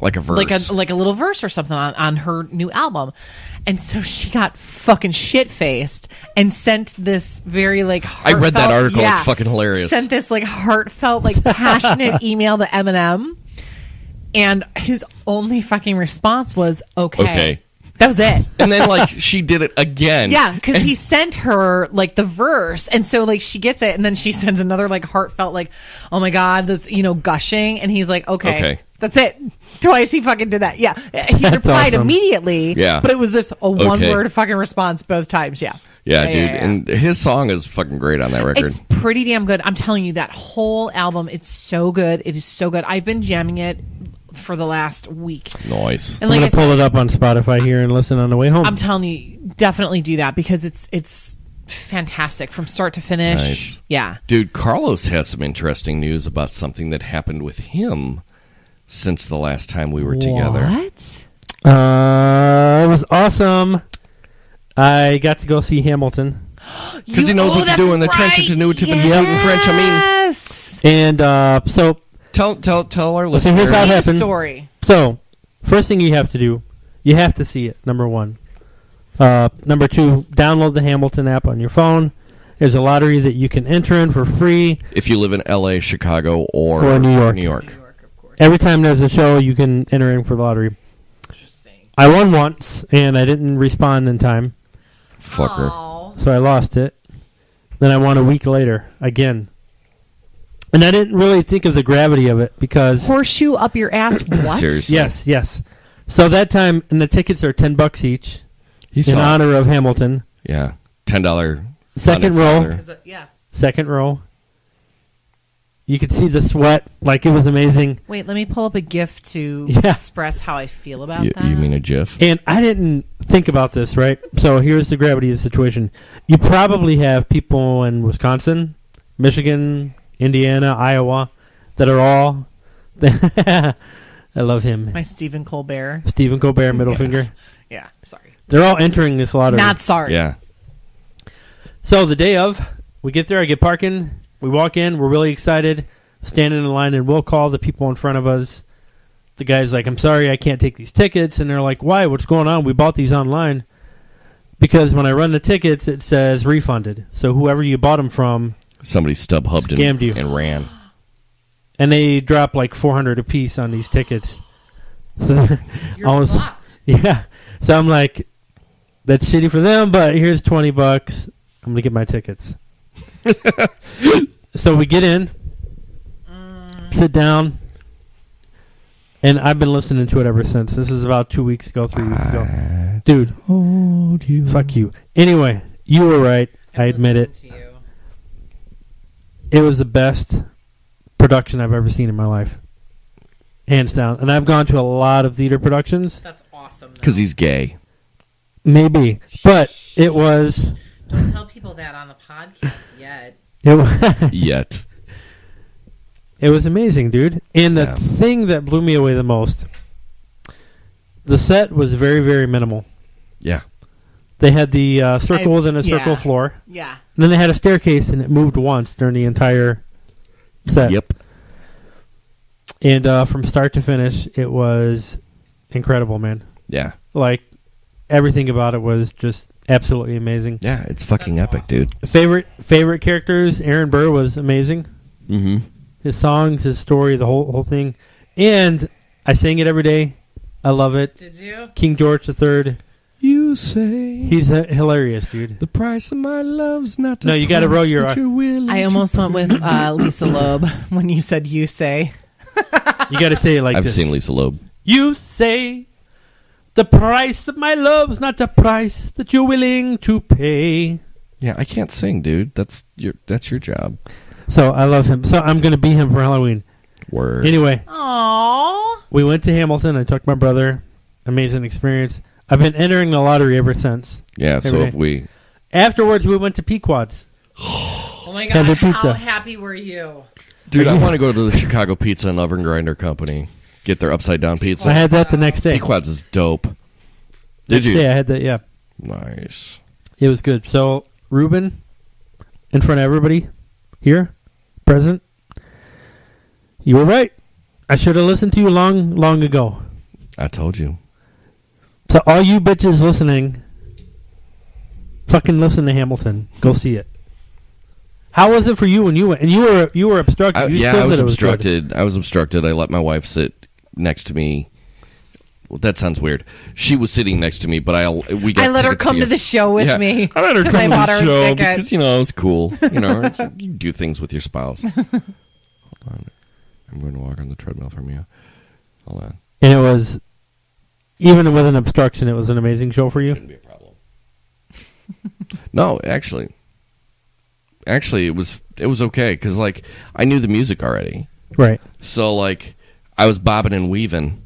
like a verse, like a little verse or something on her new album. And so she got fucking shit-faced and sent this very like heartfelt, I read that article. It's fucking hilarious. Sent this like heartfelt, like passionate email to Eminem, and his only fucking response was okay. That was it. And then like she did it again. Yeah, because he sent her like the verse, and so like she gets it, and then she sends another like heartfelt like, oh my God, this gushing, and he's like okay. That's it. Twice he fucking did that. Yeah. He replied awesome. immediately. Yeah. But it was just a one-word fucking response both times. Yeah. Yeah, dude. And his song is fucking great on that record. It's pretty damn good. I'm telling you, that whole album, it's so good. It is so good. I've been jamming it for the last week. Nice. And I'm like going to pull it up on Spotify here and listen on the way home. I'm telling you, definitely do that because it's fantastic from start to finish. Nice. Yeah. Dude, Carlos has some interesting news about something that happened with him since the last time we were together. What? It was awesome. I got to go see Hamilton. Because he knows what to do in the trench to do it in French. I mean, Yes. And so tell our So listeners. here's how it Tell me the happened. story. So, first thing you have to do, you have to see it, number one. Number two, download the Hamilton app on your phone. There's a lottery that you can enter in for free. If you live in L.A., Chicago, or New York. New York. Of course. Every time there's a show, you can enter in for the lottery. Interesting. I won once, and I didn't respond in time, Fucker. Aw. so I lost it. Then I won a week later, again. And I didn't really think of the gravity of it, because... Horseshoe up your ass. What? Seriously. Yes. So that time, and the tickets are $10 each, He in saw. honor of Hamilton. Yeah. $10. Second row. Father. Yeah. Second row. You could see the sweat, like it was amazing. Wait, let me pull up a GIF to Yeah. express how I feel about You that. mean a GIF? And I didn't think about this, right? So here's the gravity of the situation. You probably have people in Wisconsin, Michigan, Indiana, Iowa, that are all... I love him. My Stephen Colbert. Stephen Colbert, middle finger. Yeah, sorry. They're all entering this lottery. Not sorry. Yeah. So the day of, we get there, I get parking, we walk in, we're really excited, standing in line, and we'll call the people in front of us. The guy's like, I'm sorry, I can't take these tickets. And they're like, why? What's going on? We bought these online. Because when I run the tickets, it says refunded. So whoever you bought them from, Somebody stub-hubbed Scammed you. and ran. and they drop like $400 a piece on these tickets. So You're I was- fucked. yeah. So I'm like, that's shitty for them, but here's $20. I'm gonna get my tickets. So we get in, sit down, and I've been listening to it ever since. This is about 2 weeks ago, 3 weeks ago. Dude, fuck you. Anyway, you were right. I admit it. It was the best production I've ever seen in my life. Hands down. And I've gone to a lot of theater productions. That's awesome. Because he's gay. Maybe. But it was... Don't tell people that on the podcast yet. Yet. It was amazing, dude. And the Yeah. thing that blew me away the most, the set was very, very minimal. Yeah. They had the circle within a circle yeah. floor. Yeah. And then they had a staircase, and it moved once during the entire set. Yep. And from start to finish, it was incredible, man. Yeah. Like, everything about it was just absolutely amazing. Yeah, it's fucking That's epic, awesome. dude. Favorite characters, Aaron Burr was amazing. Mm-hmm. His songs, his story, the whole thing. And I sing it every day. I love it. Did you? King George III. You say He's hilarious, dude. the price of my love's not No, you gotta roll your that you're willing I to almost went pay. with Lisa Loeb when you said you say. You got to say it like I've this. seen Lisa Loeb. You say the price of my love's not a price that you're willing to pay. Yeah, I can't sing, dude. That's your job. So I love him. So I'm going to be him for Halloween. Word. Anyway, Aww. we went to Hamilton. I took my brother. Amazing experience. I've been entering the lottery ever since. Yeah, so Every if day. we... Afterwards, we went to Pequod's. Oh my Had god, their how pizza. happy were you? Dude, I want to go to the Chicago Pizza and Oven Grinder Company. Get their upside-down pizza. I had that the next day. Pequod's is dope. Did Next you? day I had that, yeah. Nice. It was good. So, Reuben, in front of everybody here, present, you were right. I should have listened to you long, long ago. I told you. So all you bitches listening, fucking listen to Hamilton. Go see it. How was it for you when you went? And you were obstructed. You Yeah, still I was said it good. obstructed. I was obstructed. I let my wife sit next to me. Well, that sounds weird. She was sitting next to me, but we got I let her tickets come to together. the show with Yeah, me. I let her 'cause come I to bought the her a show ticket. because, it was cool. You do things with your spouse. Hold on. I'm going to walk on the treadmill from you. Hold on. And it was, even with an obstruction, it was an amazing show for you? Shouldn't be a problem. No, actually, it was okay because like I knew the music already, Right. so like I was bobbing and weaving,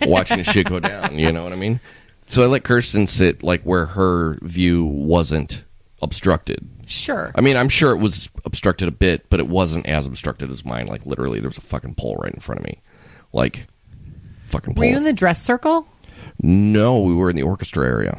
watching the shit go down. You know what I mean? So I let Kirsten sit like where her view wasn't obstructed. Sure. I mean, I'm sure it was obstructed a bit, but it wasn't as obstructed as mine. Like literally, there was a fucking pole right in front of me, like fucking pole. Were you in the dress circle? No, we were in the orchestra area,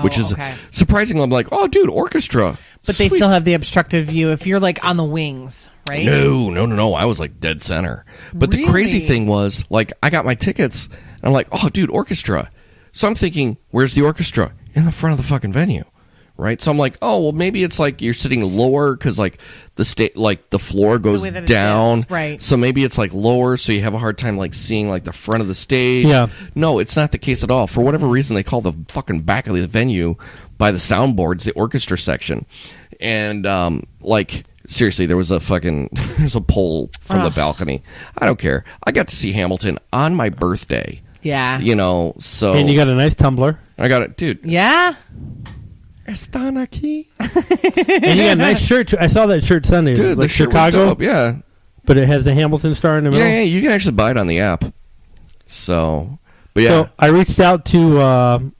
which is okay. surprising. I'm like, oh, dude, orchestra. But they Sweet. still have the obstructed view if you're like on the wings, right? No. I was like dead center. But the crazy Really? thing was, like, I got my tickets, and I'm like, oh, dude, orchestra. So I'm thinking, where's the orchestra? In the front of the fucking venue, right? So I'm like, oh, well, maybe it's like you're sitting lower because like the floor goes way that it down, is, right? So maybe it's like lower, so you have a hard time like seeing like the front of the stage. Yeah. No, it's not the case at all. For whatever reason, they call the fucking back of the venue by the soundboards the orchestra section, and like seriously, there was a pole from the balcony. I don't care. I got to see Hamilton on my birthday. Yeah. You know, so And you got a nice tumbler. I got it, dude. Yeah. Están aquí. And you got a nice shirt. Too. I saw that shirt Sunday. Dude, like the shirt was Chicago, dope, yeah. but it has the Hamilton star in the middle. Yeah, you can actually buy it on the app. So, but yeah. So I reached out to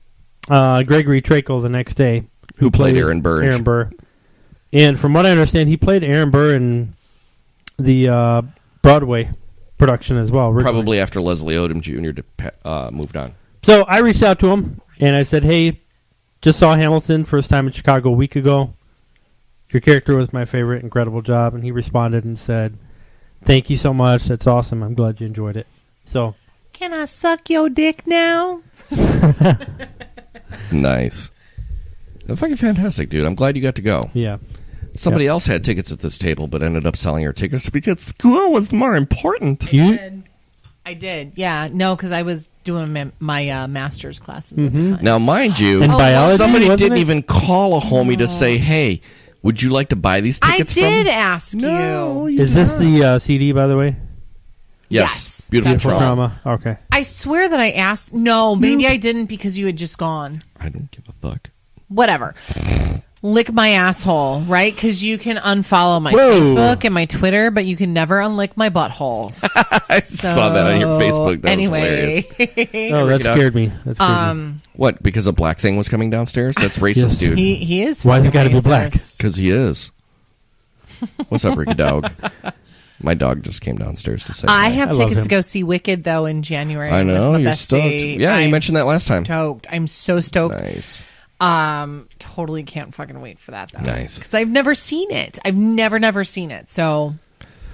Gregory Trakel the next day, Who played plays Aaron Burr. Aaron Burr. And from what I understand, he played Aaron Burr in the Broadway production as well. Originally. Probably after Leslie Odom Jr. Moved on. So I reached out to him, and I said, hey, just saw Hamilton, first time in Chicago a week ago. Your character was my favorite, incredible job. And he responded and said, thank you so much. That's awesome. I'm glad you enjoyed it. So, Can I suck your dick now? Nice. Fucking fantastic, dude. I'm glad you got to go. yeah. Somebody else had tickets at this table, but ended up selling her tickets because school was more important. I did. Yeah. No, because I was doing my master's classes at the time. Now, mind you, And biology, somebody wasn't didn't it? even call a homie to say, hey, would you like to buy these I tickets did from? ask No, you. you Is this the CD, by the way? Yes. Yes. Beautiful Beautiful trauma. Trauma. Okay. I swear that I asked. No, maybe I didn't because you had just gone. I don't give a fuck. Whatever. Lick my asshole, right? Because you can unfollow my Whoa. Facebook and my Twitter, but you can never unlick my butthole. I saw that on your Facebook. That was hilarious. Oh, that it up. scared me. That scared me. What? Because a black thing was coming downstairs? That's racist, Yes. dude. he is. Why's it fucking gotta be black? racist. Because he is. What's up, Ricky Dog? My dog just came downstairs to say I hi. have I love tickets him. to go see Wicked though in January. I know, That's my you're best stoked. date. Yeah, you I'm mentioned that last time. Stoked. I'm so stoked. Nice. Totally can't fucking wait for that though. Nice. Because I've never seen it. I've never seen it. So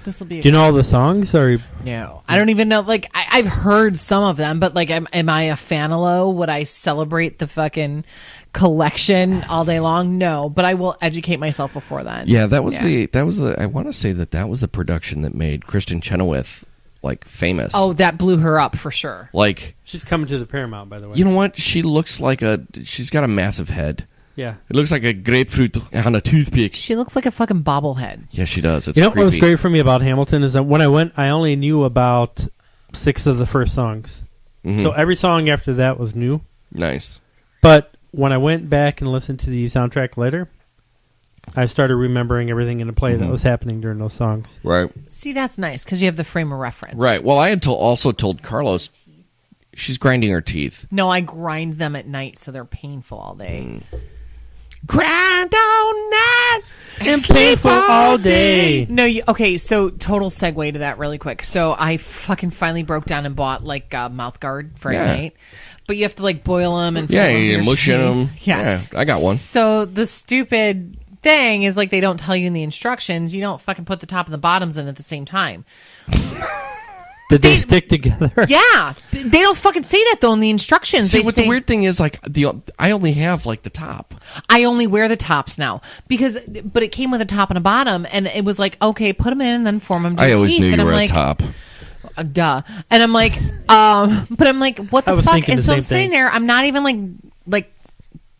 this will be. Do you know all the songs? Or No, I don't even know. Like I've heard some of them, but like, am I a fanalo? Would I celebrate the fucking collection all day long? No, but I will educate myself before then. Yeah, that was the. I want to say that was the production that made Kristen Chenoweth like famous. Oh, that blew her up for sure. Like, she's coming to the Paramount, by the way. you know what? She looks like she's got a massive head. Yeah. It looks like a grapefruit on a toothpick. She looks like a fucking bobblehead. Yeah, she does. It's You know what was creepy. great for me about Hamilton is that when I went, I only knew about 6 of the first songs. Mhm. So every song after that was new. Nice. But when I went back and listened to the soundtrack later, I started remembering everything in the play that was happening during those songs. Right. See, that's nice because you have the frame of reference. Right. Well, I had also told Carlos she's grinding her teeth. No, I grind them at night so they're painful all day. Grind all night And painful all day. No, okay, so total segue to that really quick. So I fucking finally broke down and bought like a mouth guard for Yeah. at night. But you have to like boil them and Yeah, fill 'em to you're your mushing teeth. them. Yeah. I got one. So the stupid thing is like they don't tell you in the instructions. You don't fucking put the top and the bottoms in at the same time. Did they stick together? Yeah, they don't fucking say that though in the instructions. See, They what say, the weird thing is, like, I only have like the top. I only wear the tops now but it came with a top and a bottom, and it was like, okay, put them in and then form them to I your always teeth. knew and you I'm were like, a top. Duh. And I'm like, but I'm like, what I the was fuck? thinking And the so I'm same thing. sitting there, I'm not even like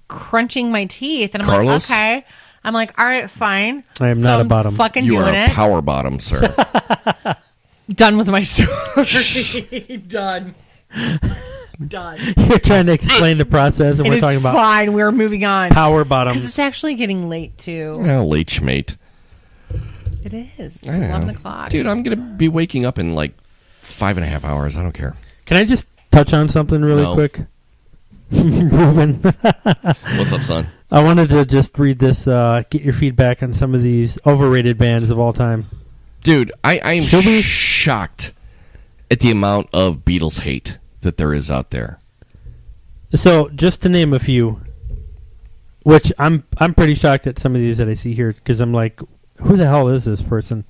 crunching my teeth, and I'm Carlos? like, okay. I'm like, all right, fine. I am So not a I'm bottom. Fucking You are doing a it. power bottom, sir. Done with my story. Done. You're trying to explain the process, and we're talking about fine. We're moving on. Power bottoms. Because it's actually getting late, too. Well, late schmate. It is. It's 11 o'clock. Dude, I'm going to be waking up in like 5.5 hours. I don't care. Can I just touch on something really quick? Reuben. What's up, son? I wanted to just read this, get your feedback on some of these overrated bands of all time. Dude, I'm shocked at the amount of Beatles hate that there is out there. So, just to name a few, which I'm pretty shocked at some of these that I see here, because I'm like, who the hell is this person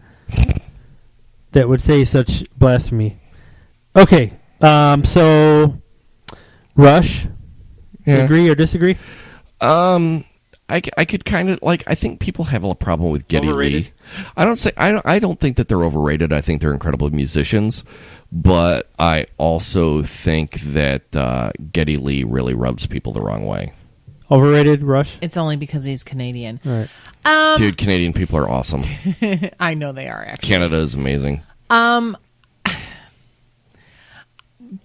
that would say such blasphemy? Okay, so Rush, agree or disagree? I could kind of I think people have a problem with Geddy Lee. I don't think that they're overrated. I think they're incredible musicians, but I also think that Geddy Lee really rubs people the wrong way. Overrated, Rush? It's only because he's Canadian. All right. Dude, Canadian people are awesome. I know they are, actually. Canada is amazing.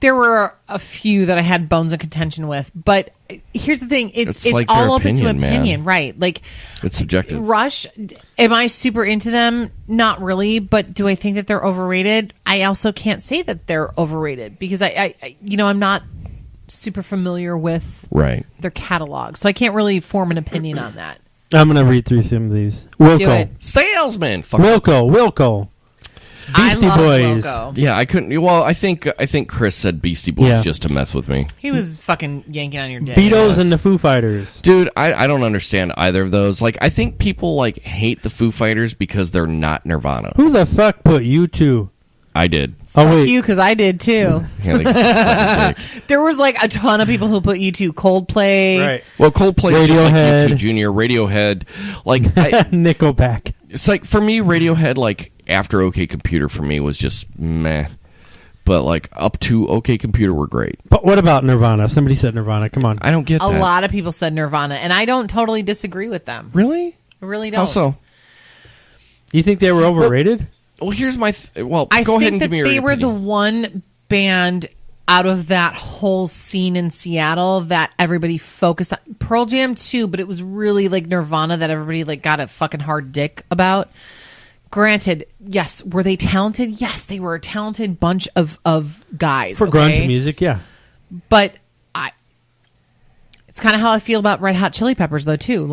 There were a few that I had bones of contention with, but here's the thing: it's like all their open to opinion, man. Right? Like, it's subjective. Rush, am I super into them? Not really, but do I think that they're overrated? I also can't say that they're overrated because I'm not super familiar with their catalog, so I can't really form an opinion on that. I'm gonna read through some of these. Wilco, do it. Salesman. Wilco. Beastie Boys. Wilco. Yeah, I couldn't. Well, I think Chris said Beastie Boys just to mess with me. He was fucking yanking on your dick. Beatles and the Foo Fighters. Dude, I don't understand either of those. Like, I think people hate the Foo Fighters because they're not Nirvana. Who the fuck put U2? I did. Oh wait, you because I did too. There was a ton of people who put U2, Coldplay. Right. Well, Coldplay is just Radiohead. U2 Junior, Radiohead. Nickelback. It's for me, Radiohead, after OK Computer for me was just meh. But up to OK Computer were great. But what about Nirvana? Somebody said Nirvana. Come on. I don't get that. A lot of people said Nirvana, and I don't totally disagree with them. Really? I really don't. How so? You think they were overrated? Well, here's my... go I ahead and think give me that your they were opinion. the one band out of that whole scene in Seattle that everybody focused on. Pearl Jam too, but it was really Nirvana that everybody got a fucking hard dick about. Granted, yes, were they talented? Yes, they were a talented bunch of guys. For grunge music, yeah. But it's kind of how I feel about Red Hot Chili Peppers, though, too.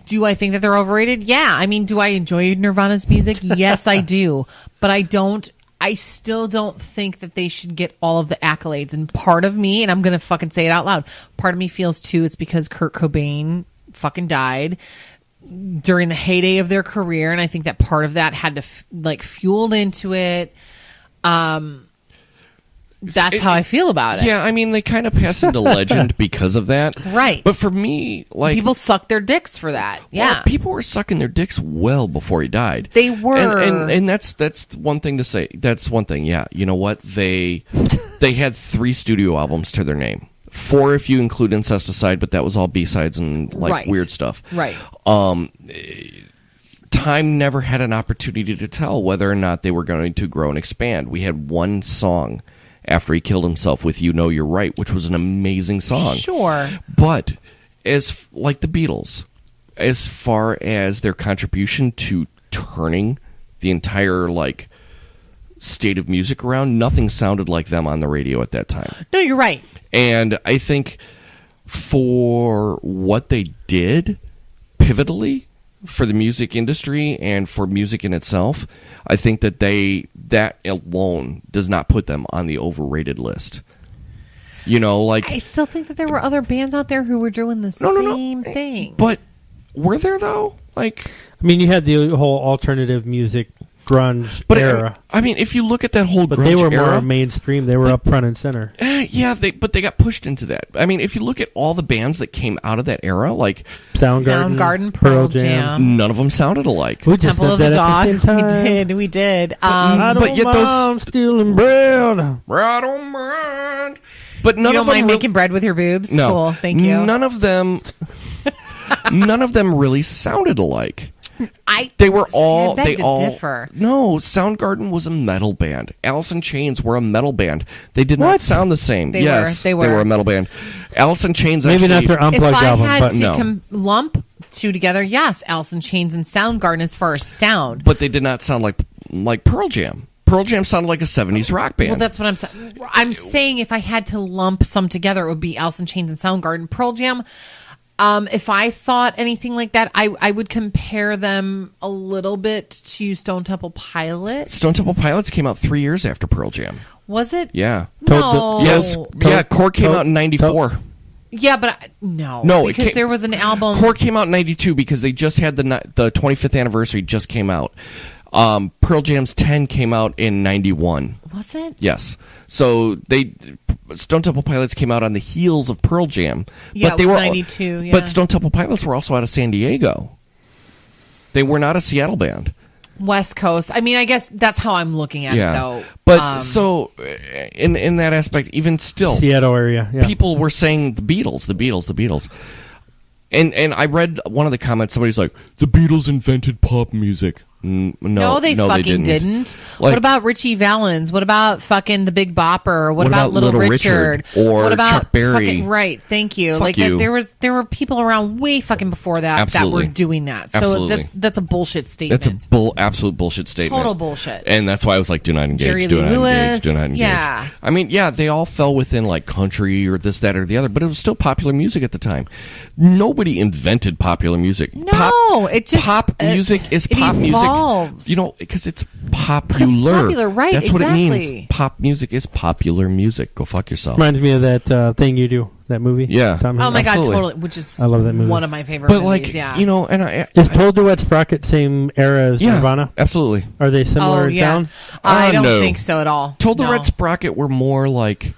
Do I think that they're overrated? Yeah. I mean, do I enjoy Nirvana's music? Yes, I do. But I still don't think that they should get all of the accolades. And part of me, and I'm going to fucking say it out loud, part of me feels, too, it's because Kurt Cobain fucking died during the heyday of their career. And I think that part of that had to, fueled into it. That's how I feel about it. Yeah, I mean, they kind of pass into legend because of that. Right. But for me, people suck their dicks for that. Yeah. Well, people were sucking their dicks well before he died. They were. And that's one thing to say. That's one thing, yeah. You know what? They had 3 studio albums to their name. 4 if you include Incesticide, but that was all B-sides and weird stuff. Right. Time never had an opportunity to tell whether or not they were going to grow and expand. We had one song after he killed himself with You Know You're Right, which was an amazing song. Sure. But as the Beatles, as far as their contribution to turning the entire state of music around, nothing sounded like them on the radio at that time. No, you're right. And I think for what they did pivotally for the music industry and for music in itself, I think that that alone does not put them on the overrated list. I still think that there were other bands out there who were doing the same thing. But were there though? I mean, you had the whole alternative music grunge era. I mean, if you look at that whole grunge but they were era, more mainstream. They were up front and center. Yeah, but they got pushed into that. I mean, if you look at all the bands that came out of that era, Soundgarden, Pearl Jam, none of them sounded alike. We just Temple of said the that Dog. at the same time. We did. But yet I'm stealing bread. Bread on bread. But none you of don't them mind making bread with your boobs? No, cool. Thank you. None of them really sounded alike. They were all. beg They to all. differ. No, Soundgarden was a metal band. Alice in Chains were a metal band. They did not What? sound the same. They yes, were. They were a metal band. Alice in Chains. Maybe actually, not their If unplugged I album, had but to no. lump two together, yes, Alice in Chains and Soundgarden as far as sound. But they did not sound like Pearl Jam. Pearl Jam sounded like a 70s rock band. Well, that's what I'm saying. I'm saying if I had to lump some together, it would be Alice in Chains and Soundgarden. Pearl Jam, if I thought anything like that, I would compare them a little bit to Stone Temple Pilots. Stone Temple Pilots came out 3 years after Pearl Jam. Was it? Yeah. No. Yes. Yeah, Core came out in 94. Yeah, but no. No, because there was an album. Core came out in 92 because they just had the 25th anniversary just came out. Pearl Jam's 10 came out in 91. Was it? Yes. So Stone Temple Pilots came out on the heels of Pearl Jam. Yeah, but they it was were 92. Yeah. But Stone Temple Pilots were also out of San Diego. They were not a Seattle band. West Coast. I mean, I guess that's how I'm looking at it, though. But so in that aspect, even still, Seattle area. Yeah. people were saying the Beatles. And I read one of the comments. Somebody's like, "The Beatles invented pop music." No, they fucking didn't. Like, what about Richie Valens? What about fucking The Big Bopper? What about Little Richard? Or what about Chuck Berry? Fucking, right, thank you. Fuck like you. there were people around way fucking before that Absolutely. that were doing that. So Absolutely. that's a bullshit statement. That's a absolute bullshit statement. Total bullshit. And that's why I was like, do not engage, Jerry do Lee not Lewis, engage, do not engage. yeah. I mean, yeah, they all fell within like country or this, that, or the other, but it was still popular music at the time. Nobody invented popular music. No, it just pop music is it pop evolves. music. You know, because it's popular. Popular, right, That's what it exactly. means. Pop music is popular music. Go fuck yourself. Reminds me of that thing you do, that movie. Yeah. Tom Oh Hanks. my god, Absolutely. totally. Which is I love that movie. one of my favorite But movies. like, yeah. you know, and Is Toad the Wet Sprocket same era as yeah, Nirvana? absolutely. Are they similar oh in yeah, sound? I don't no. think so at all. Told the No. Red Sprocket were more like.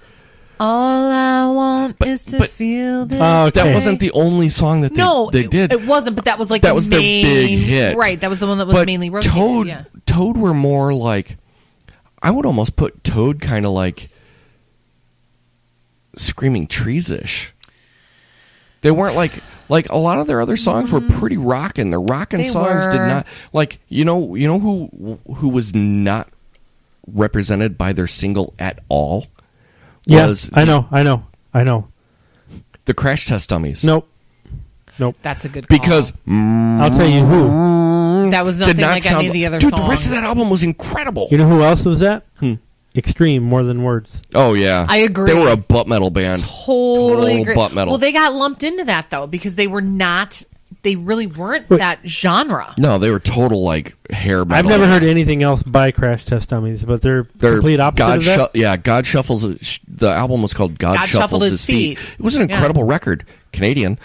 All I want But- is to but- feel this. Oh, okay. That wasn't the only song that they did. It wasn't, but that was like That the was their main, big hit. Right, that was the one that was But mainly rotated. Toad were more like, I would almost put Toad kind of like Screaming Trees-ish. They weren't like a lot of their other songs were pretty rockin'. The rockin' They songs did were. not like you know who was not represented by their single at all. Yeah, Was I know. the Crash Test Dummies. Nope. That's a good call. Because I'll tell you who. that was did nothing not like sound any of the other dude, songs. the rest of that album was incredible. You know who else was that? Extreme, More Than Words. Oh yeah, I agree. They were a butt metal band. Totally Total agree. butt metal. Well, they got lumped into that though because they were not. They really weren't Wait. that genre. No, they were total like hair metal. I've never heard anything else by Crash Test Dummies, but they're complete opposite of that. God Shuffles. The album was called God Shuffles His Feet. It was an incredible record. Canadian,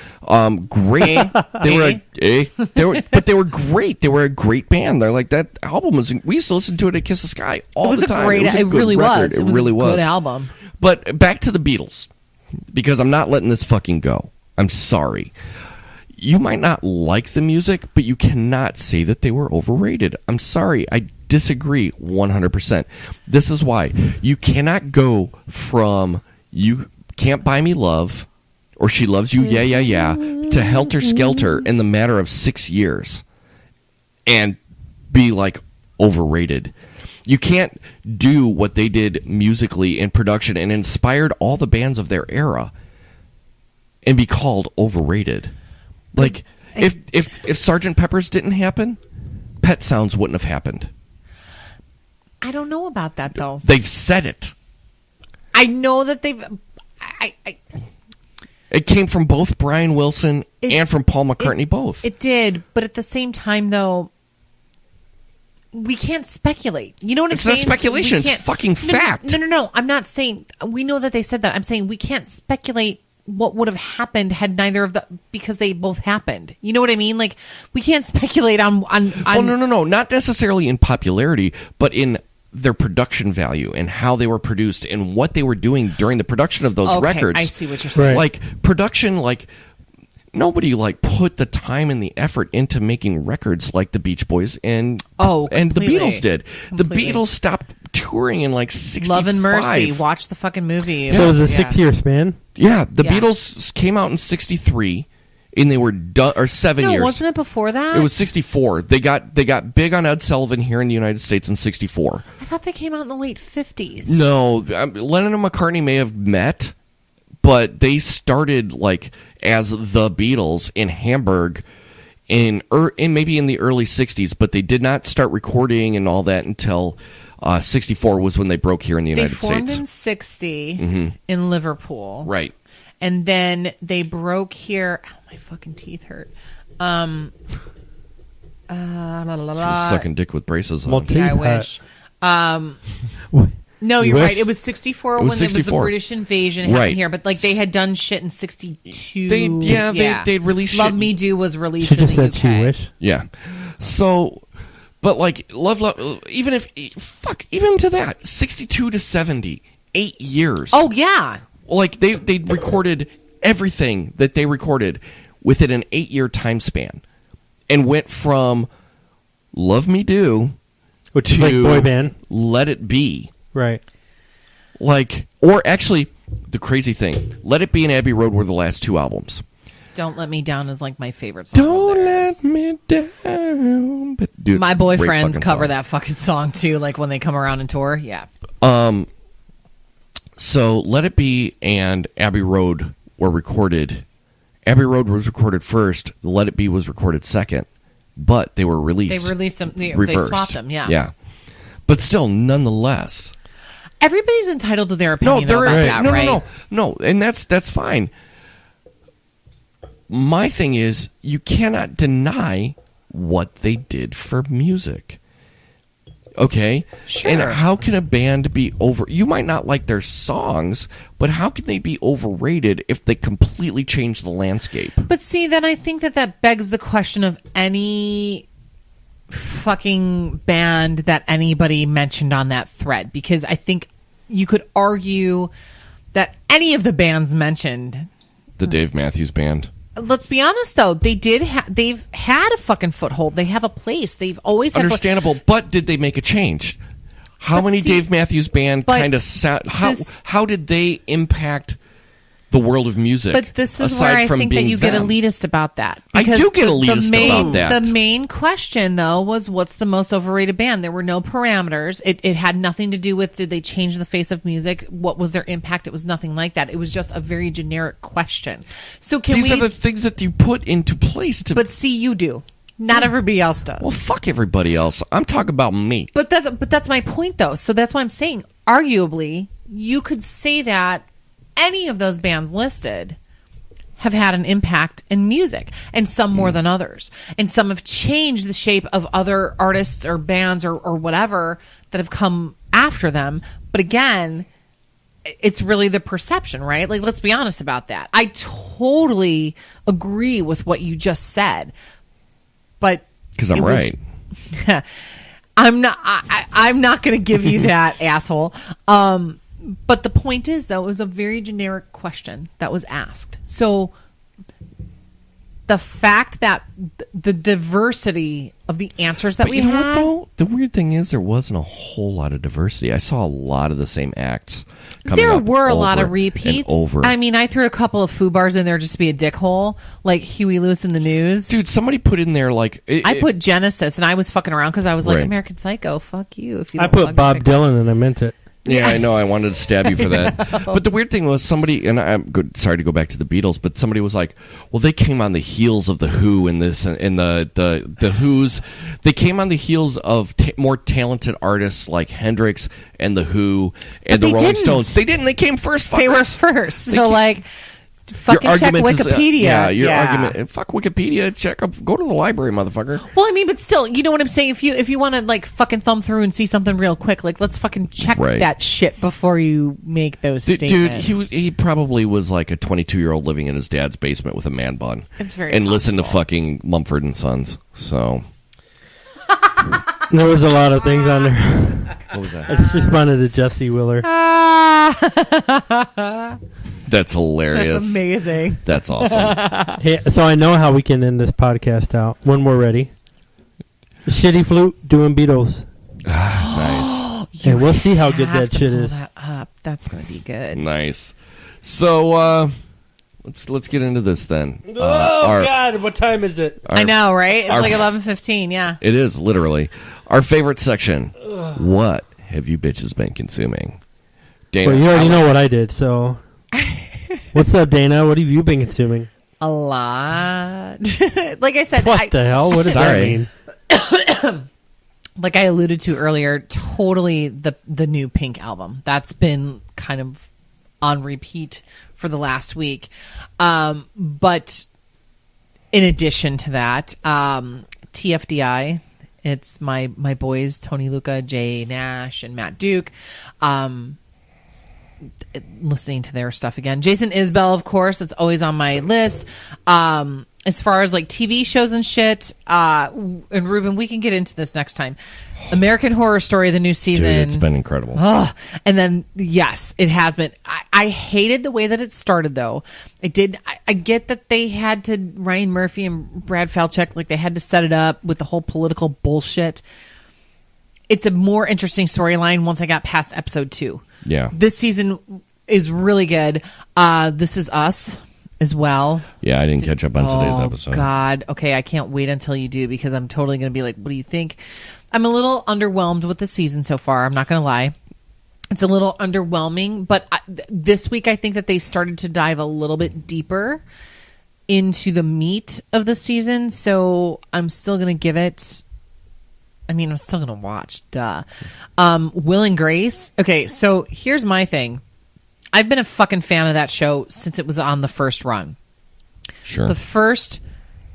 great. But they were great. They were a great band. They're like that album was. We used to listen to it at Kiss the Sky all It was the a time. great. It was a It good really record. was. It really a was. good album. But back to the Beatles, because I'm not letting this fucking go. I'm sorry. You might not like the music, but you cannot say that they were overrated. I'm sorry. I disagree 100%. This is why. You cannot go from You Can't Buy Me Love or She Loves You, Yeah, Yeah, Yeah, to Helter Skelter in the matter of 6 years and be like overrated. You can't do what they did musically in production and inspired all the bands of their era and be called overrated. Like, if Sgt. Pepper's didn't happen, Pet Sounds wouldn't have happened. I don't know about that though. They've said it. I know that they've. It came from both Brian Wilson and from Paul McCartney both. It did, but at the same time though, we can't speculate. You know what I'm saying? It's not speculation. It's fucking fact. No. I'm not saying we know that they said that. I'm saying we can't speculate what would have happened had neither of the because they both happened. You know what I mean? Like we can't speculate on Well, no, not necessarily in popularity, but in their production value and how they were produced and what they were doing during the production of those records. I see what you're saying. Right. Like production, like nobody like put the time and the effort into making records like the Beach Boys and the completely. Beatles did. Completely. The Beatles stopped touring in like 65. Love and Mercy. Watch the fucking movie. So it was a 6-year span? Yeah, the Yeah. Beatles came out in 63. and they were done, or 7 years. No, wasn't it before that? It was 64. They got big on Ed Sullivan here in the United States in 64. I thought they came out in the late 50s. No, Lennon and McCartney may have met, but they started like as the Beatles in Hamburg in maybe in the early 60s, but they did not start recording and all that until 64 was when they broke here in the United States. They formed in 60 in Liverpool. Right. And then they broke here. Ow, my fucking teeth hurt. She was sucking dick with braces on. Well, Yeah, I wish. No, you're right. It was 64 when 64. it was the British invasion happened Right. here, but like they had done shit in 62. They'd released Love shit. Me Do was released She in just the said UK. she wish. Yeah. So, but like Love, even to that 62 to 70, 8 years. Oh yeah. Like they recorded everything that they recorded within an 8-year time span, and went from Love Me Do Which is like boy band. Let It Be. Right. Like, or actually, the crazy thing, Let It Be and Abbey Road were the last 2 albums. Don't Let Me Down is like my favorite song. Don't let me down. But, dude, My great boyfriends fucking cover song. that fucking song too, like when they come around and tour. Yeah. So Let It Be and Abbey Road were recorded. Abbey Road was recorded first. Let It Be was recorded second, but they were released. They released them. They reversed. swapped them. Yeah. Yeah. But still, nonetheless. Everybody's entitled to their opinion though, about that, no, right? no, and that's fine. My thing is, you cannot deny what they did for music. Okay? Sure. And how can a band be over... You might not like their songs, but how can they be overrated if they completely change the landscape? But see, then I think that begs the question of any fucking band that anybody mentioned on that thread, because I think you could argue that any of the bands mentioned... The Dave Matthews Band. Let's be honest, though. They've had a fucking foothold. They have a place. They've always had... Understandable, but did they make a change? How many Dave Matthews Band kind of sound... How did they impact the world of music? But this is aside where I from think that being you them? get elitist about that. I Because do get elitist about that. The main question, though, was what's the most overrated band? There were no parameters. It had nothing to do with did they change the face of music? What was their impact? It was nothing like that. It was just a very generic question. So These are the things that you put into place to... But see, you do. Not everybody else does. Well, fuck everybody else. I'm talking about me. But that's my point, though. So that's why I'm saying, arguably, you could say that any of those bands listed have had an impact in music, and some more than others. And some have changed the shape of other artists or bands or whatever that have come after them. But again, it's really the perception, right? Like, let's be honest about that. I totally agree with what you just said. But Because I'm right. I'm not going to give you that, asshole. But the point is, though, it was a very generic question that was asked. So the fact that the diversity of the answers that But we you know had... what, though? The weird thing is there wasn't a whole lot of diversity. I saw a lot of the same acts coming There up were a lot over of repeats. and over. I mean, I threw a couple of foo bars in there just to be a dickhole, like Huey Lewis in the News. Dude, somebody put in there like... I put Genesis, and I was fucking around because I was like, Right. American Psycho, fuck you. If you I don't put fucking Bob pick up. Dylan and I meant it. Yeah, I know. I wanted to stab you for that. But the weird thing was somebody, and I'm good, sorry to go back to the Beatles, but somebody was like, well, they came on the heels of The Who and this, and the Who's, they came on the heels of more talented artists like Hendrix and The Who and But the they Rolling didn't. Stones. They didn't. They came first. They were first. So, like, fucking check Wikipedia. Your argument. Fuck Wikipedia. Check up. Go to the library, motherfucker. Well, I mean, but still, you know what I'm saying? If you want to, like, fucking thumb through and see something real quick, like, let's fucking check Right. that shit before you make those Dude, statements. he probably was like a 22-year-old living in his dad's basement with a man bun. It's very and listened to possible. fucking Mumford and Sons. So There was a lot of things on there. what was that? I just responded to Jesse Willer. That's hilarious. That's amazing. That's awesome. Hey, so I know how we can end this podcast out when we're ready. Shittyflute doing Beatles. Nice. And we'll see how good Have that to shit pull is. that up. That's going to be good. Nice. So let's get into this then. God, what time is it? I know, right? It's like 11:15. Yeah, it is literally our favorite section. What have you bitches been consuming? Dana, Well, you already know what I did. So, what's up, Dana? What have you been consuming? a lot. Like I said, What the hell? What does Sorry. that mean? like I alluded to earlier, totally the new Pink album. That's been kind of on repeat for the last week. But in addition to that, TFDI, it's my boys, Tony Luca, Jay Nash, and Matt Duke. Listening to their stuff again. Jason Isbell, of course, it's always on my list. As far as like TV shows and shit, and Reuben, we can get into this next time. American Horror Story, the new season. Dude, it's been incredible. And then, yes, it has been. I hated the way that it started, though. I get that they had to, Ryan Murphy and Brad Falchuk, like they had to set it up with the whole political bullshit. It's a more interesting storyline once I got past episode 2. Yeah. This season is really good. This Is Us as well. Yeah, I didn't catch up on today's episode. God. Okay, I can't wait until you do because I'm totally going to be like, what do you think? I'm a little underwhelmed with the season so far. I'm not going to lie. It's a little underwhelming, but this week I think that they started to dive a little bit deeper into the meat of the season, so I'm still going to give it... I'm still going to watch. Duh. Will and Grace. Okay, so here's my thing. I've been a fucking fan of that show since it was on the first run. Sure. The first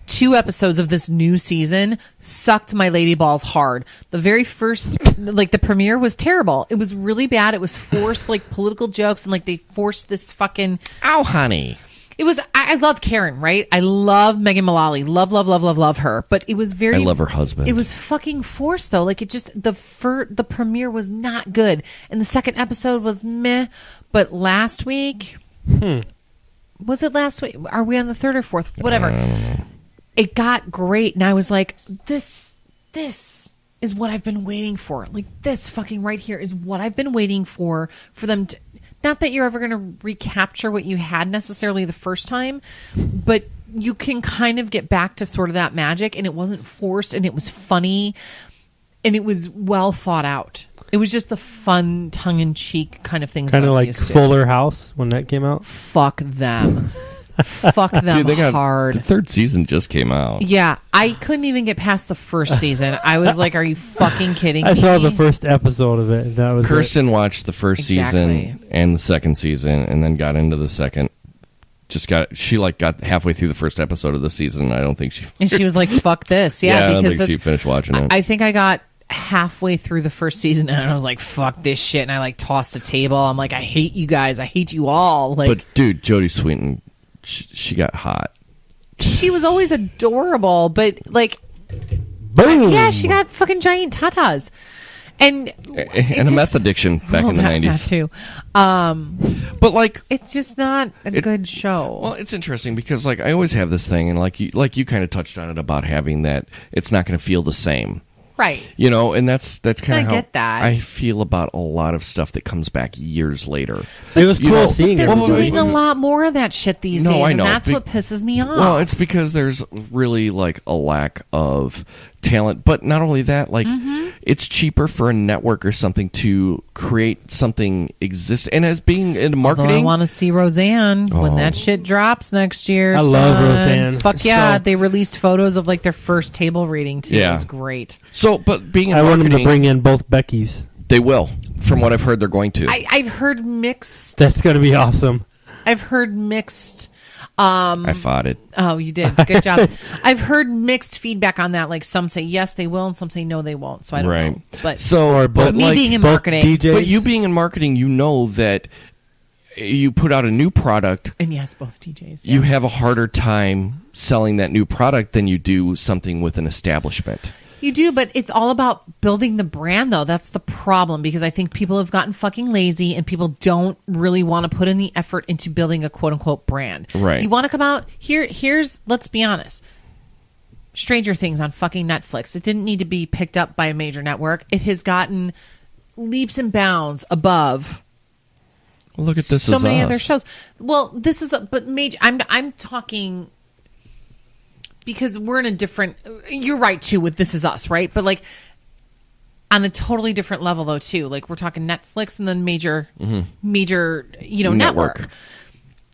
2 episodes of this new season sucked my lady balls hard. The very first, like the premiere was terrible. It was really bad. It was forced, like political jokes, and like they forced this fucking... Ow, honey. It was... I love Karen, right? I love Megan Mullally. Love her. But it was very... I love her husband. It was fucking forced, though. Like, it just... The premiere was not good. And the second episode was meh. But last week... Was it last week? Are we on the 3rd or 4th? Whatever. I don't know. It got great. And I was like, this is what I've been waiting for. Like, this fucking right here is what I've been waiting for them to... Not that you're ever going to recapture what you had necessarily the first time, but you can kind of get back to sort of that magic, and it wasn't forced, and it was funny, and it was well thought out. It was just the fun, tongue-in-cheek kind of things. Kind that of I'm like used to. Fuller House when that came out. Fuck them. Fuck them. Dude, they got hard. The 3rd season just came out. Yeah, I couldn't even get past the first season. I was like, "Are you fucking kidding me?" I saw the first episode of it. And that was Kirsten watched the first Exactly. season and the second season, and then got into the second. She got halfway through the first episode of the season. And I don't think she. And she was like, "Fuck this!" Yeah, I don't because think she finished watching it. I think I got halfway through the first season, and I was like, "Fuck this shit!" And I like tossed the table. I'm like, "I hate you guys. I hate you all." Like, but dude, Jodie Sweetin, she got hot. she was always adorable, but like, boom. yeah, she got fucking giant tatas, and A meth addiction back in the that 90s. too. But like, It's just not a good show. well, it's interesting because like I always have this thing, and like you kind of touched on it about having that it's not going to feel the same. Right. You know, and that's kind I of how get that. I feel about a lot of stuff that comes back years later. It was You cool know, seeing They're it. doing a lot more of that shit these No, days, I know. and that's what pisses me off. Well, it's because there's really like a lack of talent, but not only that, like it's cheaper for a network or something to create something exist. And as being in Although I marketing, want to see Roseanne when Oh. that shit drops next year. I love son. Roseanne. Fuck yeah! So- They released photos of like their first table reading too. Yeah. It was great. so but being in I want them marketing, to bring in both Beckys. they will. From what I've heard, they're going to. I've heard mixed. That's going to be awesome. I've heard mixed. I fought it. Oh, you did. Good job. I've heard mixed feedback on that. Like some say yes, they will, and some say no, they won't. So I don't Right. know. But So, but me like, being in both marketing, DJs. but you being in marketing, you know that you put out a new product, and yes, both DJs. you have a harder time selling that new product than you do something with an establishment. You do, but it's all about building the brand, though. That's the problem, because I think people have gotten fucking lazy and people don't really want to put in the effort into building a quote-unquote brand. Right. You want to come out, here's, let's be honest, Stranger Things on fucking Netflix. It didn't need to be picked up by a major network. It has gotten leaps and bounds above Look at This so Is many Us. other shows. Well, this is but major. I'm talking because we're in a different. You're right too with This Is Us, right? But like on a totally different level though too. Like we're talking Netflix and then major, network.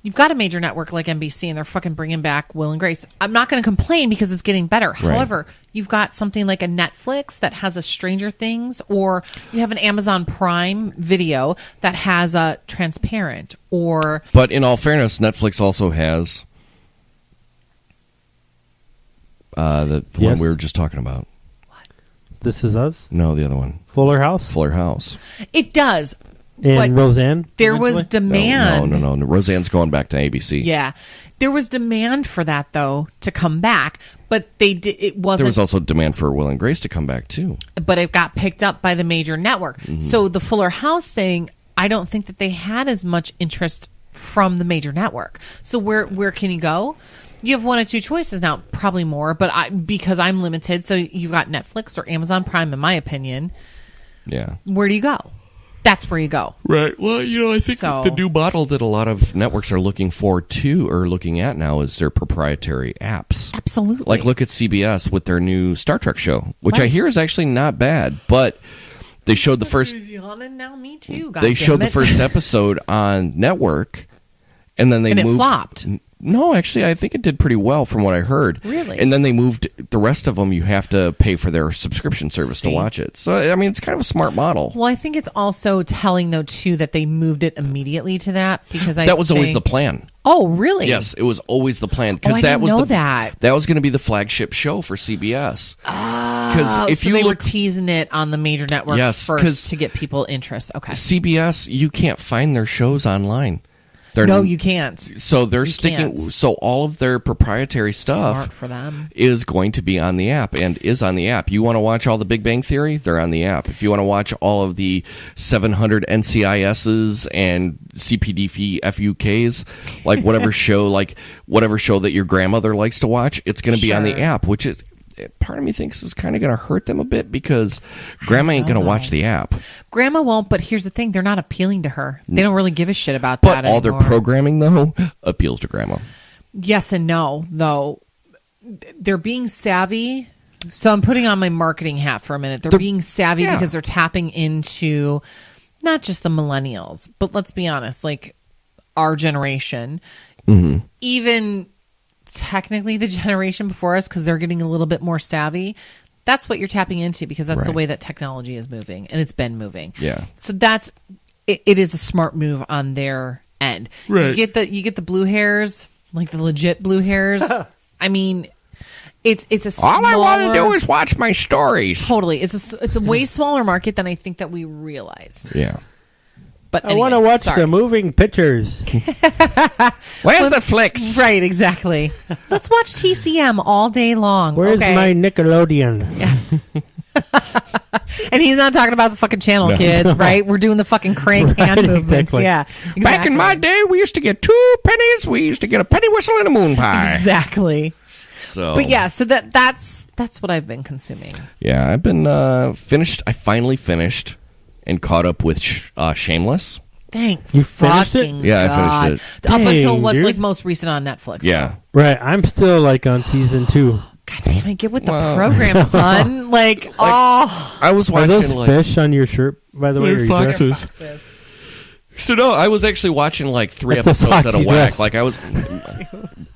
You've got a major network like NBC, and they're fucking bringing back Will and Grace. I'm not going to complain because it's getting better. Right. However, you've got something like a Netflix that has a Stranger Things, or you have an Amazon Prime Video that has a Transparent, or... But in all fairness, Netflix also has the one we were just talking about. This Is Us? No, the other one. Fuller House? Fuller House. It does. And but Roseanne? There was eventually? demand. No. Roseanne's going back to ABC. Yeah. There was demand for that, though, to come back, but it wasn't... There was also demand for Will and Grace to come back, too. But it got picked up by the major network. Mm-hmm. So the Fuller House thing, I don't think that they had as much interest from the major network. So where can you go? You have one or two choices now, probably more, but because I'm limited, so you've got Netflix or Amazon Prime, in my opinion. Yeah. Where do you go? That's where you go. Right. Well, I think So- the new model that a lot of networks are looking forward to or looking at now is their proprietary apps. Absolutely. Like, look at CBS with their new Star Trek show, which I Right. hear is actually not bad, but they showed the first... Now me too. They showed the first episode on network, and then they And it moved... flopped. No, actually, I think it did pretty well from what I heard. Really? And then they moved the rest of them. You have to pay for their subscription service to See? watch it. So, I mean, it's kind of a smart model. Well, I think it's also telling, though, too, that they moved it immediately to that because That was always the plan. Oh, really? Yes, it was always the plan Oh, I that didn't was know the, that. That was going to be the flagship show for CBS. Because if so you they were look teasing it on the major network Yes, 'cause first to get people interest. Okay. CBS, you can't find their shows online. They're No, you can't. So they're sticking. can't. So all of their proprietary stuff Smart for them. is going to be on the app and is on the app. You want to watch all the Big Bang Theory? They're on the app. If you want to watch all of the 700 NCISs and CPDF FUKs, like whatever show that your grandmother likes to watch, it's going to be on the Sure. app, which is part of me thinks is kind of going to hurt them a bit because grandma ain't going to watch the app. Grandma won't, but here's the thing. They're not appealing to her. They don't really give a shit about But that all their anymore. programming, though, appeals to grandma. Yes and no, though. They're being savvy. So I'm putting on my marketing hat for a minute. They're being savvy yeah. because they're tapping into not just the millennials, but let's be honest, like our generation, even technically the generation before us, because they're getting a little bit more savvy. That's what you're tapping into because that's the Right. way that technology is moving, and it's been moving. Yeah. So that's it is a smart move on their end. Right. You get the blue hairs, like the legit blue hairs. I mean, it's a All I want to smaller- do is watch my stories. totally. It's a way smaller market than I think that we realize. Yeah. But I want to watch the moving pictures. Where's the flicks? Right, exactly. Let's watch TCM all day long. Where's okay? my Nickelodeon? And he's not talking about the fucking channel, kids, right? We're doing the fucking crank hand movements. exactly. Yeah. Exactly. Back in my day, we used to get 2 pennies. We used to get a penny whistle and a moon pie. Exactly. So, But yeah, so that's what I've been consuming. yeah, I've been finished. I finally finished and caught up with Shameless. Thank You finished it? fucking Yeah, I God. finished it. Up until Dang, what's dude. like most recent on Netflix. Yeah. Right, I'm still like on season 2. God damn it, get with the Wow. program, son. Like, oh. I was Are watching those like fish on your shirt, by the way? They're or your dress? foxes. So no, I was actually watching like 3 That's a episodes at a foxy whack. dress. Like I was.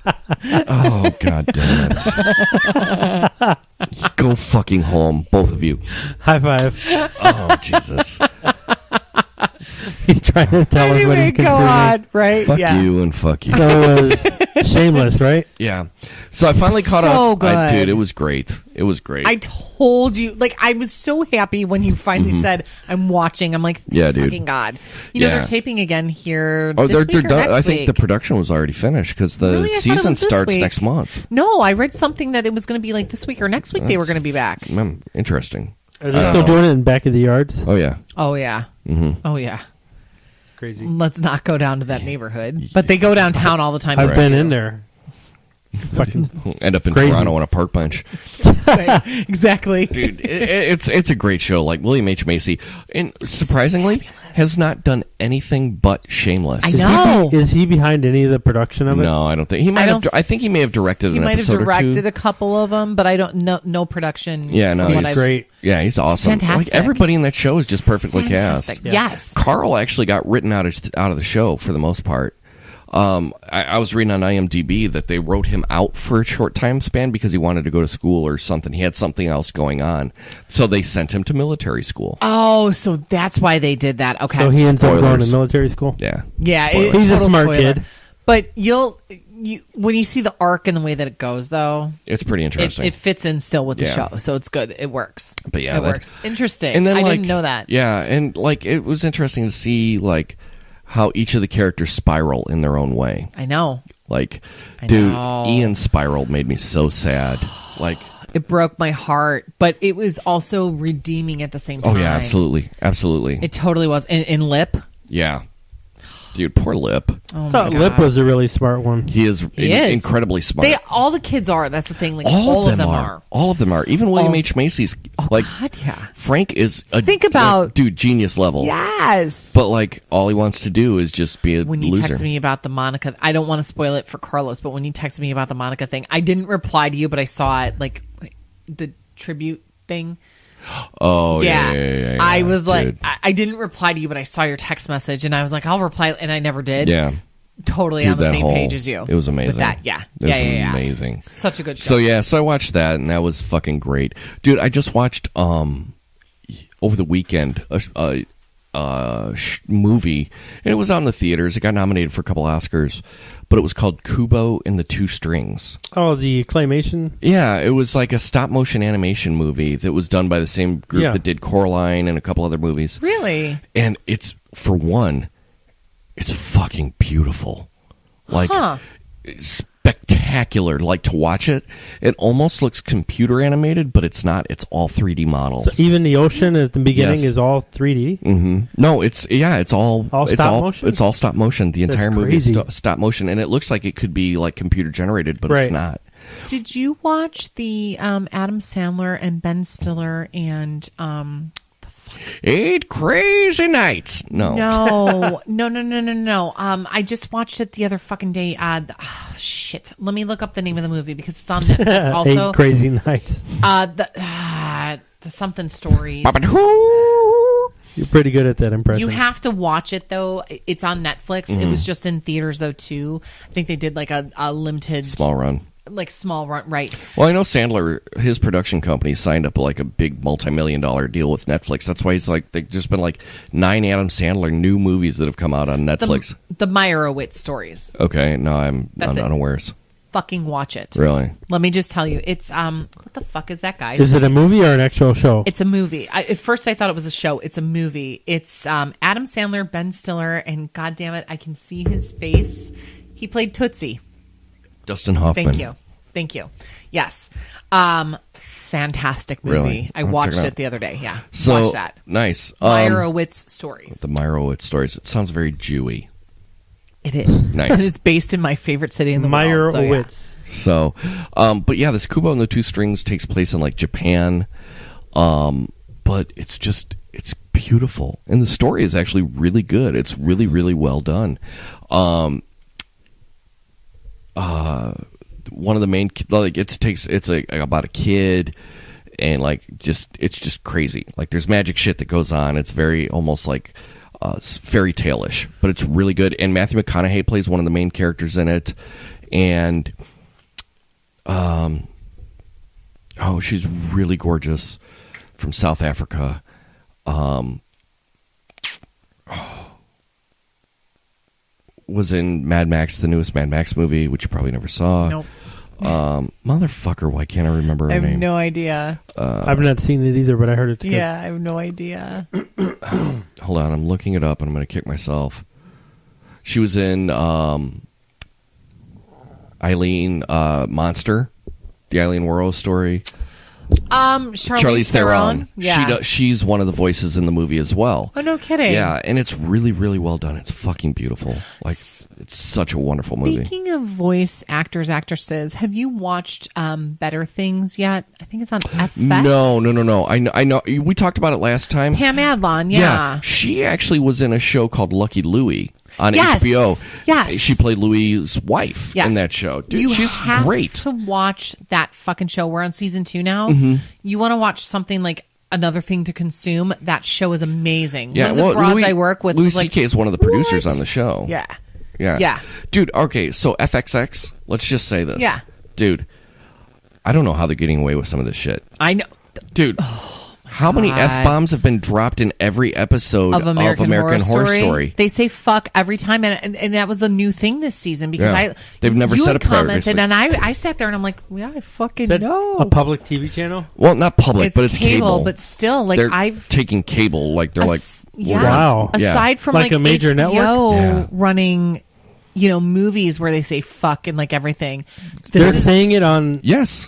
Oh god damn it! Go fucking home, both of you. High five. Oh Jesus! He's trying to tell us what Anyway, he's go consuming. on, right? Fuck yeah. you and fuck you. So it was Shameless, right? Yeah. So I finally caught So up. good. Dude, it was great. It was great. I told you, like, I was so happy when you finally said, I'm watching. I'm like, Yeah, dude. fucking God. You know, Yeah. they're taping again here. oh, this they're week or done. next I think week. the production was already finished because the Really? I thought it season was this starts week. next month. No, I read something that it was going to be like this week or next week they were going to be back. Interesting. Are they still doing it in back of the yards? Oh yeah. Oh, yeah. Mm-hmm. Oh, yeah. Crazy. Let's not go down to that neighborhood. But they go downtown all the time. I've Right. been in there. Fucking End up in Crazy. Toronto on a park bench. Exactly. Dude, it's a great show. Like William H. Macy, and surprisingly, has not done anything but Shameless. I know. Is he behind any of the production of it? No, I don't think he might have. I think he may have directed He an might have episode or directed two. a couple of them, but I don't know. No production. Yeah, no, from what He's I've- great. Yeah, he's awesome. Fantastic. Like, everybody in that show is just perfectly Fantastic. cast. Yes. Carl actually got written out of the show for the most part. I was reading on IMDb that they wrote him out for a short time span because he wanted to go to school or something. He had something else going on, so they sent him to military school. Oh, so that's why they did that. Okay. So he ends up going to Spoilers. military school. Yeah, Yeah, Spoilers. He's a total smart spoiler. kid. But when you see the arc and the way that it goes, though, It's pretty interesting. it fits in still with the Yeah. show, so it's good. It works. But yeah, it that- works. Interesting. And then, I like, didn't know that. Yeah, and like it was interesting to see like how each of the characters spiral in their own way. I know. Like, I dude, know. Ian spiraled made me so sad. Like, It broke my heart, but it was also redeeming at the same time. oh yeah, absolutely, absolutely. It totally was. In Lip. Yeah, dude, poor Lip. Oh I thought Lip was a really smart one. He is, is. incredibly smart. All the kids are. That's the thing. Like all of them are. All of them are. Even William All- H. Macy's. Oh like, God, yeah. Frank is a Think about- like, dude, genius level. Yes. But like, all he wants to do is just be a When you loser. texted me about the Monica, I don't want to spoil it for Carlos, but when you texted me about the Monica thing, I didn't reply to you, but I saw it, like the tribute thing. Oh yeah. I was like, dude. I didn't reply to you, but I saw your text message, and I was like, I'll reply, and I never did. Yeah. Totally Dude, on the that same whole- page as you. It was amazing. With that, yeah. It yeah, was yeah, yeah. amazing. Such a good show. So yeah, so I watched that and that was fucking great, dude. I just watched over the weekend a movie, and it was on the theaters. It got nominated for a couple Oscars, but it was called Kubo and the Two Strings. Oh, the claymation. Yeah, it was like a stop motion animation movie that was done by the same group Yeah. that did Coraline and a couple other movies. Really? And it's, for one, it's fucking beautiful. Like, Huh. spectacular. Like, to watch it, it almost looks computer animated, but it's not. It's all 3D models. So even the ocean at the beginning Yes. is all 3D. No, it's all All stop motion? It's all stop motion. The entire movie is crazy. stop motion, and it looks like it could be like computer generated, but Right. it's not. Did you watch the Adam Sandler and Ben Stiller and 8 Crazy Nights. No. No. I just watched it the other fucking day. Shit. Let me look up the name of the movie because it's on Netflix. Also, 8 Crazy Nights. the something stories. You're pretty good at that impression. You have to watch it though. It's on Netflix. It was just in theaters though too. I think they did like a limited Small run. like small run, right? Well, I know Sandler, his production company, signed up like a big multi-million-dollar deal with Netflix. That's why he's like, there's just been like 9 Adam Sandler new movies that have come out on Netflix. The Meyerowitz stories. Okay, no, I'm That's it. unawares. Fucking watch it. Really? Let me just tell you, it's what the fuck is that guy? Is it a movie or an actual show? It's a movie. At first, I thought it was a show. It's a movie. It's Adam Sandler, Ben Stiller, and goddamn it, I can see his face. He played Tootsie. Dustin Hoffman. Thank you. Yes. Fantastic movie. Really? I I'll check watched it out. it the other day. Yeah. So, Watch that. nice. Meyerowitz stories. The Meyerowitz stories. It sounds very Jewy. It is. Nice. It's based in my favorite city in the world. Meyerowitz. So, but yeah, this Kubo and the Two Strings takes place in like Japan. But it's beautiful. And the story is actually really good. It's really, really well done. One of the main, like, it's about a kid, and like it's just crazy. Like, there's magic shit that goes on. It's very almost like fairy tale-ish, but it's really good. And Matthew McConaughey plays one of the main characters in it, and she's really gorgeous, from South Africa. Was in Mad Max, the newest Mad Max movie, which you probably never saw. Nope. Motherfucker, why can't I remember her I have name? no idea. I've not seen it either, but I heard it's good. Yeah, I have no idea. Hold on, I'm looking it up, and I'm going to kick myself. She was in Eileen Monster, the Eileen Warrow story. Charlize Theron. Yeah. She's one of the voices in the movie as well. Oh, no kidding. Yeah, and it's really, really well done. It's fucking beautiful. Like, it's such a wonderful movie. Speaking of voice actors, actresses, have you watched Better Things yet? I think it's on FX. No. I know. We talked about it last time. Pam Adlon, yeah. She actually was in a show called Lucky Louie on HBO. Yes. She played Louie's wife in that show. Dude, she's great. To watch that fucking show. We're on season 2 now. You want to watch something like Another Thing to Consume? That show is amazing. Yeah, one of the broads I work with Louis was like, C.K. is one of the producers on the show. Yeah. Dude, okay, so FXX, let's just say this. Yeah. Dude, I don't know how they're getting away with some of this shit. I know. Dude, how many F-bombs have been dropped in every episode of American Horror Story? They say fuck every time, and that was a new thing this season because they've never said a prayer. And I sat there and I'm like, I fucking know. A public TV channel? Well, not public, but it's cable. But still, like they're taking cable. Like they're wow. Aside from like a major HBO network running, movies where they say fuck and like everything. They're saying it on. Yes.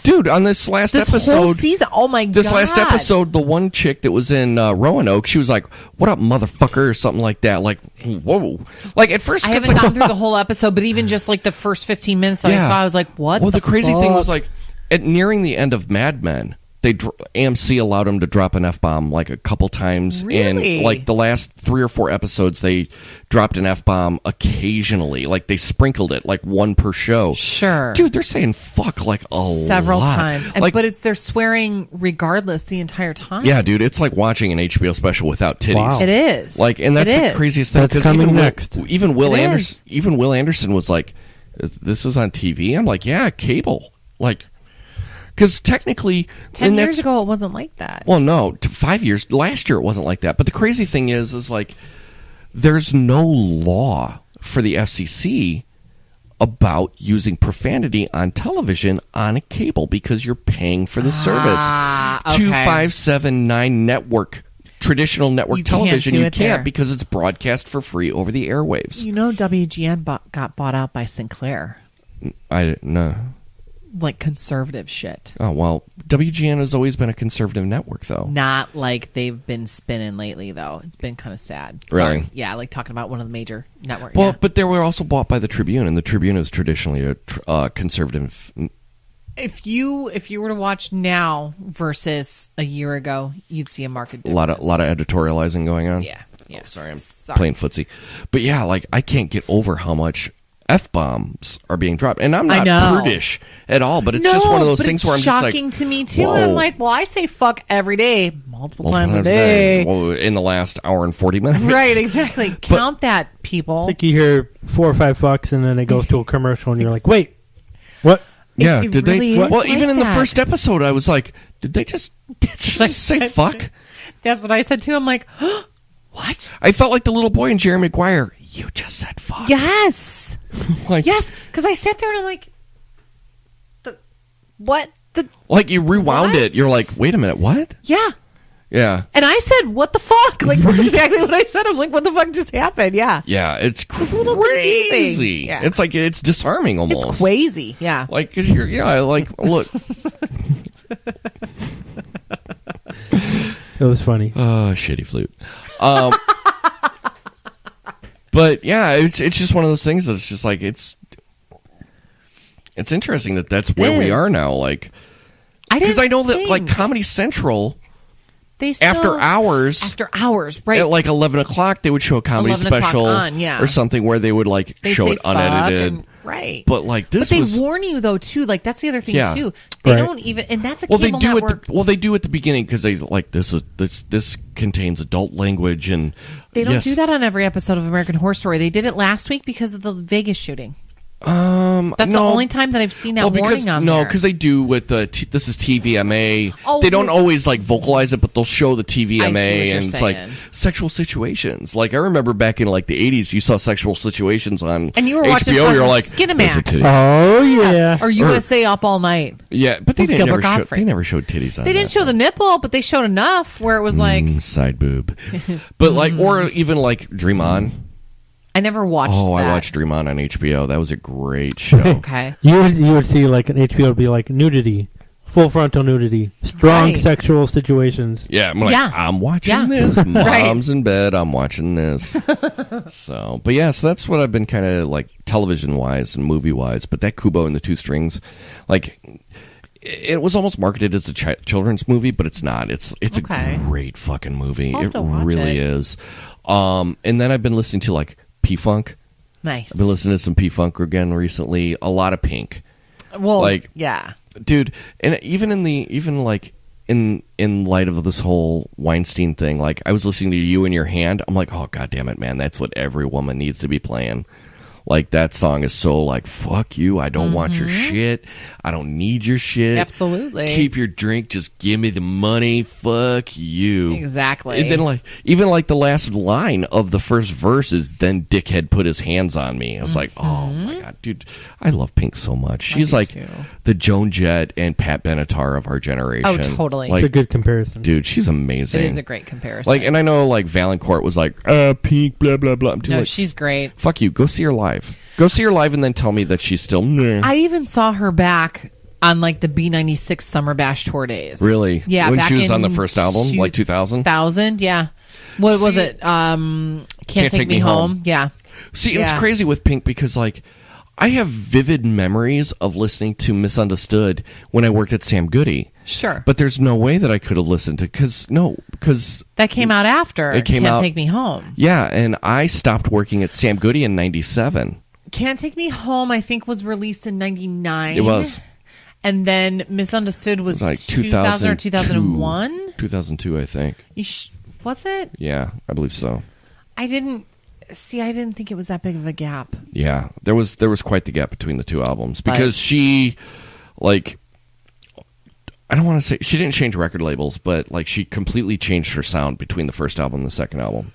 Dude, on this last this episode. whole season. Oh my god. This last episode, the one chick that was in Roanoke, she was like, "What up, motherfucker?" or something like that. Like, whoa. Like at first, I haven't gone through the whole episode, but even just like the first 15 minutes that I saw, I was like, "What?" Well, the crazy thing was like, at nearing the end of Mad Men, AMC allowed him to drop an F-bomb like a couple times. Really? In like the last 3 or 4 episodes, they dropped an F-bomb occasionally. Like they sprinkled it like one per show. Sure. Dude, they're saying fuck like several lot. times. But they're swearing regardless the entire time. Yeah, dude, it's like watching an HBO special without titties. Wow. It is. Like, and that's the craziest thing. That's coming next. Even Will Anderson was like, "This is on TV." I'm like, "Yeah, cable." Like, because technically 10 years ago it wasn't like that. Well, no, 5 years. Last year it wasn't like that. But the crazy thing is like, there's no law for the FCC about using profanity on television on a cable because you're paying for the service. Okay. 2579 network, traditional network television. You can't because it's broadcast for free over the airwaves. WGN got bought out by Sinclair. I didn't know. Like conservative shit. Oh, well, WGN has always been a conservative network, though. Not like they've been spinning lately, though. It's been kind of sad. Really? Sorry. Yeah, like talking about one of the major networks. Well, but they were also bought by the Tribune, and the Tribune is traditionally a conservative. If you were to watch now versus a year ago, you'd see a market difference. A lot of editorializing going on. Yeah. Oh, sorry, I'm playing footsie. But yeah, like I can't get over how much F-bombs are being dropped. And I'm not prudish at all, but it's just one of those things where I'm just like... shocking to me, too. Whoa. And I'm like, well, I say fuck every day, multiple times a day. Well, in the last hour and 40 minutes. Right, exactly. Count that, people. It's like you hear 4 or 5 fucks, and then it goes to a commercial, and you're like, wait, what? Yeah, did they... Well, like even in the first episode, I was like, did they just say fuck? That's what I said, too. I'm like, what? I felt like the little boy in Jerry Maguire. You just said fuck. Yes. Yes, because I sat there and I'm like, what? Like you rewound it. You're like, wait a minute, what? Yeah. Yeah. And I said, what the fuck? Like, that's exactly what I said. I'm like, what the fuck just happened? Yeah. Yeah, it's a little crazy. Yeah. It's like, it's disarming almost. It's crazy. Yeah. Like, cause like, look. It was funny. Oh, Shittyflute. But yeah, it's just one of those things that's just like it's interesting that's where we are now. Like, because I know that like Comedy Central, they still, after hours, right at like 11 o'clock, they would show a comedy special or something where they would like show it unedited. Right, but like this, but they warn you though too. Like that's the other thing too. They don't even, and that's a they cable do network. They do at the beginning because they like this contains adult language and they don't do that on every episode of American Horror Story. They did it last week because of the Vegas shooting. That's the only time that I've seen that warning on there. No, because they do with the this is TVMA. Oh, they don't always like vocalize it, but they'll show the TVMA, and it's like saying. sexual situations. Like I remember back in like the 80s, you saw sexual situations on and you were HBO. watching You're like Skinamax. Oh yeah, or USA Up All Night. Yeah, but they never showed titties on. They didn't show the nipple, but they showed enough where it was like side boob. But like, or even like Dream On. I never watched that. I watched Dream On HBO. That was a great show. Okay. You would see like an HBO would be like nudity, full frontal nudity, strong Right. sexual situations. Yeah, I'm like, Yeah. I'm watching Yeah. this. Right. Mom's in bed. I'm watching this. So that's what I've been kind of like television wise and movie wise. But that Kubo and the Two Strings, like, it was almost marketed as a children's movie, but it's not. It's Okay. a great fucking movie. I'll have It to watch really it. is. And then I've been listening to like P-Funk. Nice. I've been listening to some P-Funk again recently. A lot of Pink. Well, like- yeah. Dude, and even in light of this whole Weinstein thing, like I was listening to You in Your Hand, I'm like, oh god damn it, man, that's what every woman needs to be playing. Like that song is so like, fuck you, I don't want your shit, I don't need your shit. Absolutely. Keep your drink, just give me the money, fuck you. Exactly. And then like even like the last line of the first verse is then dickhead put his hands on me. I was like, oh my god, dude, I love Pink so much. She's do like too. the Joan Jett and Pat Benatar of our generation. Oh, totally. It's a Like, good comparison. dude, she's amazing. It is a great comparison. Like, and I know like Valancourt was like, Pink, blah blah blah. I'm too no, like, she's great. fuck you. Go see her live. Go see her live and then tell me that she's still. Meh. I even saw her back on like the B96 Summer Bash tour days. Really? Yeah. When back she was on the in first album, like 2000. 2000, yeah. What was See- it? Can't Take Me Home. Yeah. See, it's Yeah. crazy with Pink because like I have vivid memories of listening to Misunderstood when I worked at Sam Goody. Sure. But there's no way that I could have listened to because that came out after It came Can't out- Take Me Home. yeah, and I stopped working at Sam Goody in '97. Can't Take Me Home, I think, was released in 99. It was. And then Misunderstood was Like 2000 or 2001? 2002, I think. Was it? Yeah, I believe so. I didn't think it was that big of a gap. Yeah, there was quite the gap between the two albums But- because she, like, I don't want to say she didn't change record labels, but like she completely changed her sound between the first album and the second album.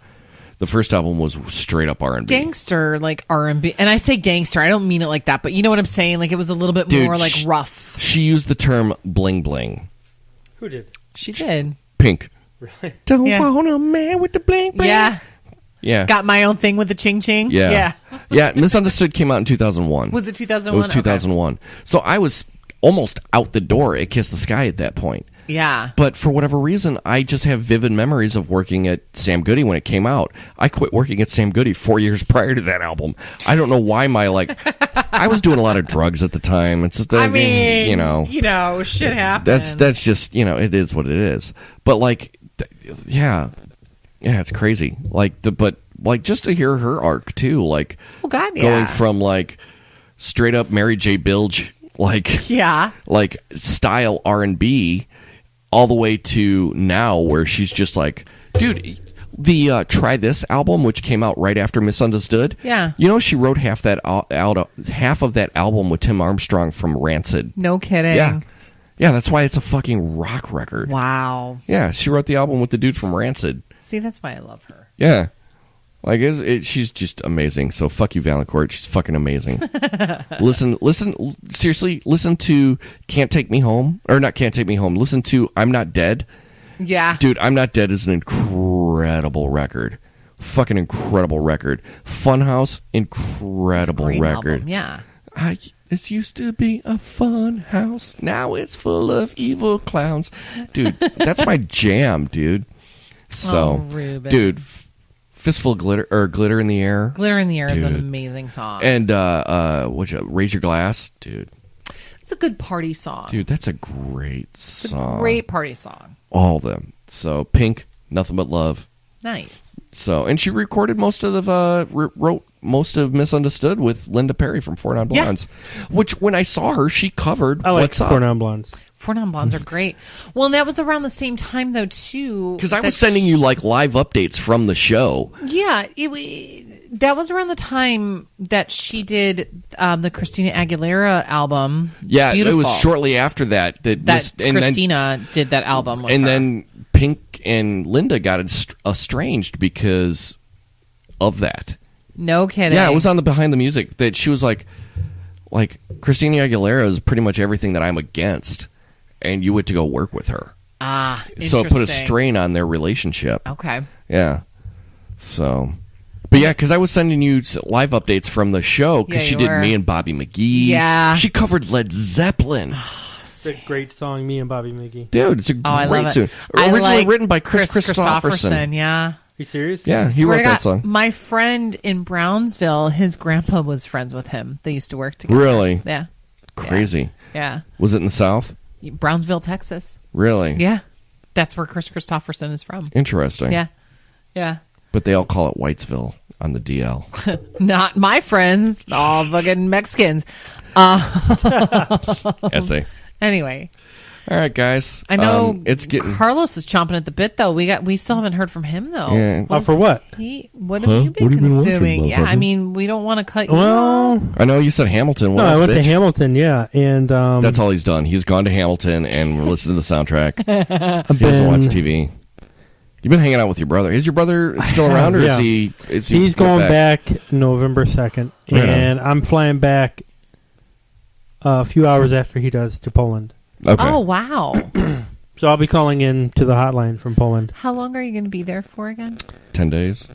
The first album was straight up R&B. Gangster, like R&B. And I say gangster, I don't mean it like that, but you know what I'm saying? Like it was a little bit Dude, more like rough. She used the term bling bling. Who did? She did. Pink. Really? Don't Yeah. want a man with the bling bling. Yeah. Yeah. Got my own thing with the ching ching. Yeah. Yeah, Misunderstood came out in 2001. Was it 2001? It was 2001. So I was almost out the door at Kiss the Sky at that point. Yeah. But for whatever reason, I just have vivid memories of working at Sam Goody when it came out. I quit working at Sam Goody 4 years prior to that album. I don't know why I was doing a lot of drugs at the time. It's just, I mean, you know, shit happens. that's just, it is what it is. But like, yeah, it's crazy. But just to hear her arc too, like, Oh, God, yeah. going from like straight up Mary J. Bilge, like, Yeah. like style R&B, all the way to now where she's just like, dude, the Try This album, which came out right after Misunderstood. Yeah. You know, she wrote half of that album with Tim Armstrong from Rancid. No kidding. Yeah. Yeah, that's why it's a fucking rock record. Wow. Yeah, she wrote the album with the dude from Rancid. See, that's why I love her. Yeah. Like, she's just amazing. So, fuck you, Valancourt. She's fucking amazing. Seriously, listen to Can't Take Me Home. Or not Can't Take Me Home. Listen to I'm Not Dead. Yeah. Dude, I'm Not Dead is an incredible record. Fucking incredible record. Funhouse, incredible Great record. album. Yeah. This used to be a fun house. Now it's full of evil clowns. Dude, that's my jam, dude. So, Oh, Reuben. dude, Fistful of Glitter, or Glitter in the Air. Glitter in the Air is an Dude. amazing song. And, Raise Your Glass. Dude, It's a good party song. Dude, that's a great It's song. a great party song. All of them. So Pink, Nothing But Love. Nice. So, and she recorded most of wrote most of Misunderstood with Linda Perry from Four Non Blondes. Which, when I saw her, she covered I like What's Up. Four Non Blondes. Four Non Blondes are great. Well, and that was around the same time, though, too. Because I was sending you like live updates from the show. Yeah, that was around the time that she did the Christina Aguilera album. Yeah, Beautiful. it was shortly after that Christina did that album with and her. then Pink and Linda got estranged because of that. No kidding. Yeah, it was on the Behind the Music that she was like Christina Aguilera is pretty much everything that I'm against, and you went to go work with her. So it put a interesting. strain on their relationship. Okay. Yeah. So, but yeah, because I was sending you live updates from the show because Yeah, she you did were. me and Bobby McGee. Yeah. She covered Led Zeppelin. Yes. It's a great song, Me and Bobby Mickey. Dude, it's a I love great it. tune. I Originally like written by Chris Christopherson. Christopherson. Yeah. You serious? Yeah, he Swear wrote to that God, song. my friend in Brownsville, his grandpa was friends with him. They used to work together. Really? Yeah. Crazy. Yeah. Was it in the South? Brownsville, Texas. Really? Yeah. That's where Chris Christopherson is from. Interesting. Yeah. Yeah. But they all call it Whitesville on the DL. Not my friends. All fucking Mexicans. Essay. Anyway. All right, guys. I know it's getting. Carlos is chomping at the bit, though. We still haven't heard from him, though. Yeah. For what? What have you been consuming? Yeah, I mean, we don't want to cut you off. I know you said Hamilton. What No, else, I went to bitch? Hamilton, yeah. And That's all he's done. He's gone to Hamilton and we're listening to the soundtrack. I've He doesn't watch been- TV. You've been hanging out with your brother. Is your brother still around, or yeah. is he? He's going back November 2nd. Right And I'm flying back a few hours after he does to Poland. Okay. Oh, wow. So I'll be calling in to the hotline from Poland. How long are you going to be there for again? 10 days.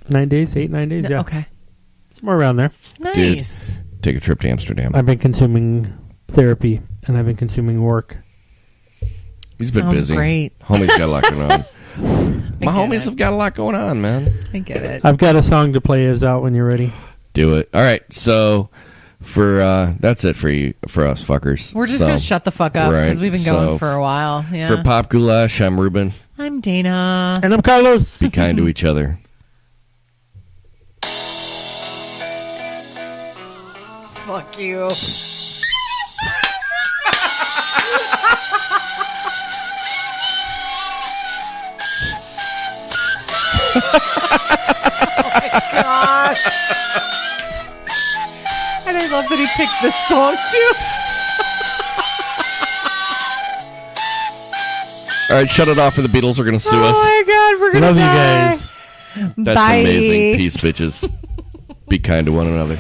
9 days, 9 days, yeah. Okay. Somewhere around there. Nice. Take a trip to Amsterdam. I've been consuming therapy, and I've been consuming work. He's been Sounds busy. great. Homie's got a lot going on. My get homies it. have got a lot going on, man. I get it. I've got a song to play us out when you're ready. Do it. All right. So for that's it for you, for us fuckers. We're just So, going to shut the fuck up because we've been going for a while. Yeah. For Pop Goulash, I'm Reuben. I'm Dana. And I'm Carlos. Be kind to each other. Fuck you. Gosh. And I love that he picked this song too. All right, shut it off, or the Beatles are going to sue us. Oh my god, we're gonna Love you die. guys. That's Bye. amazing. Peace, bitches. Be kind to one another.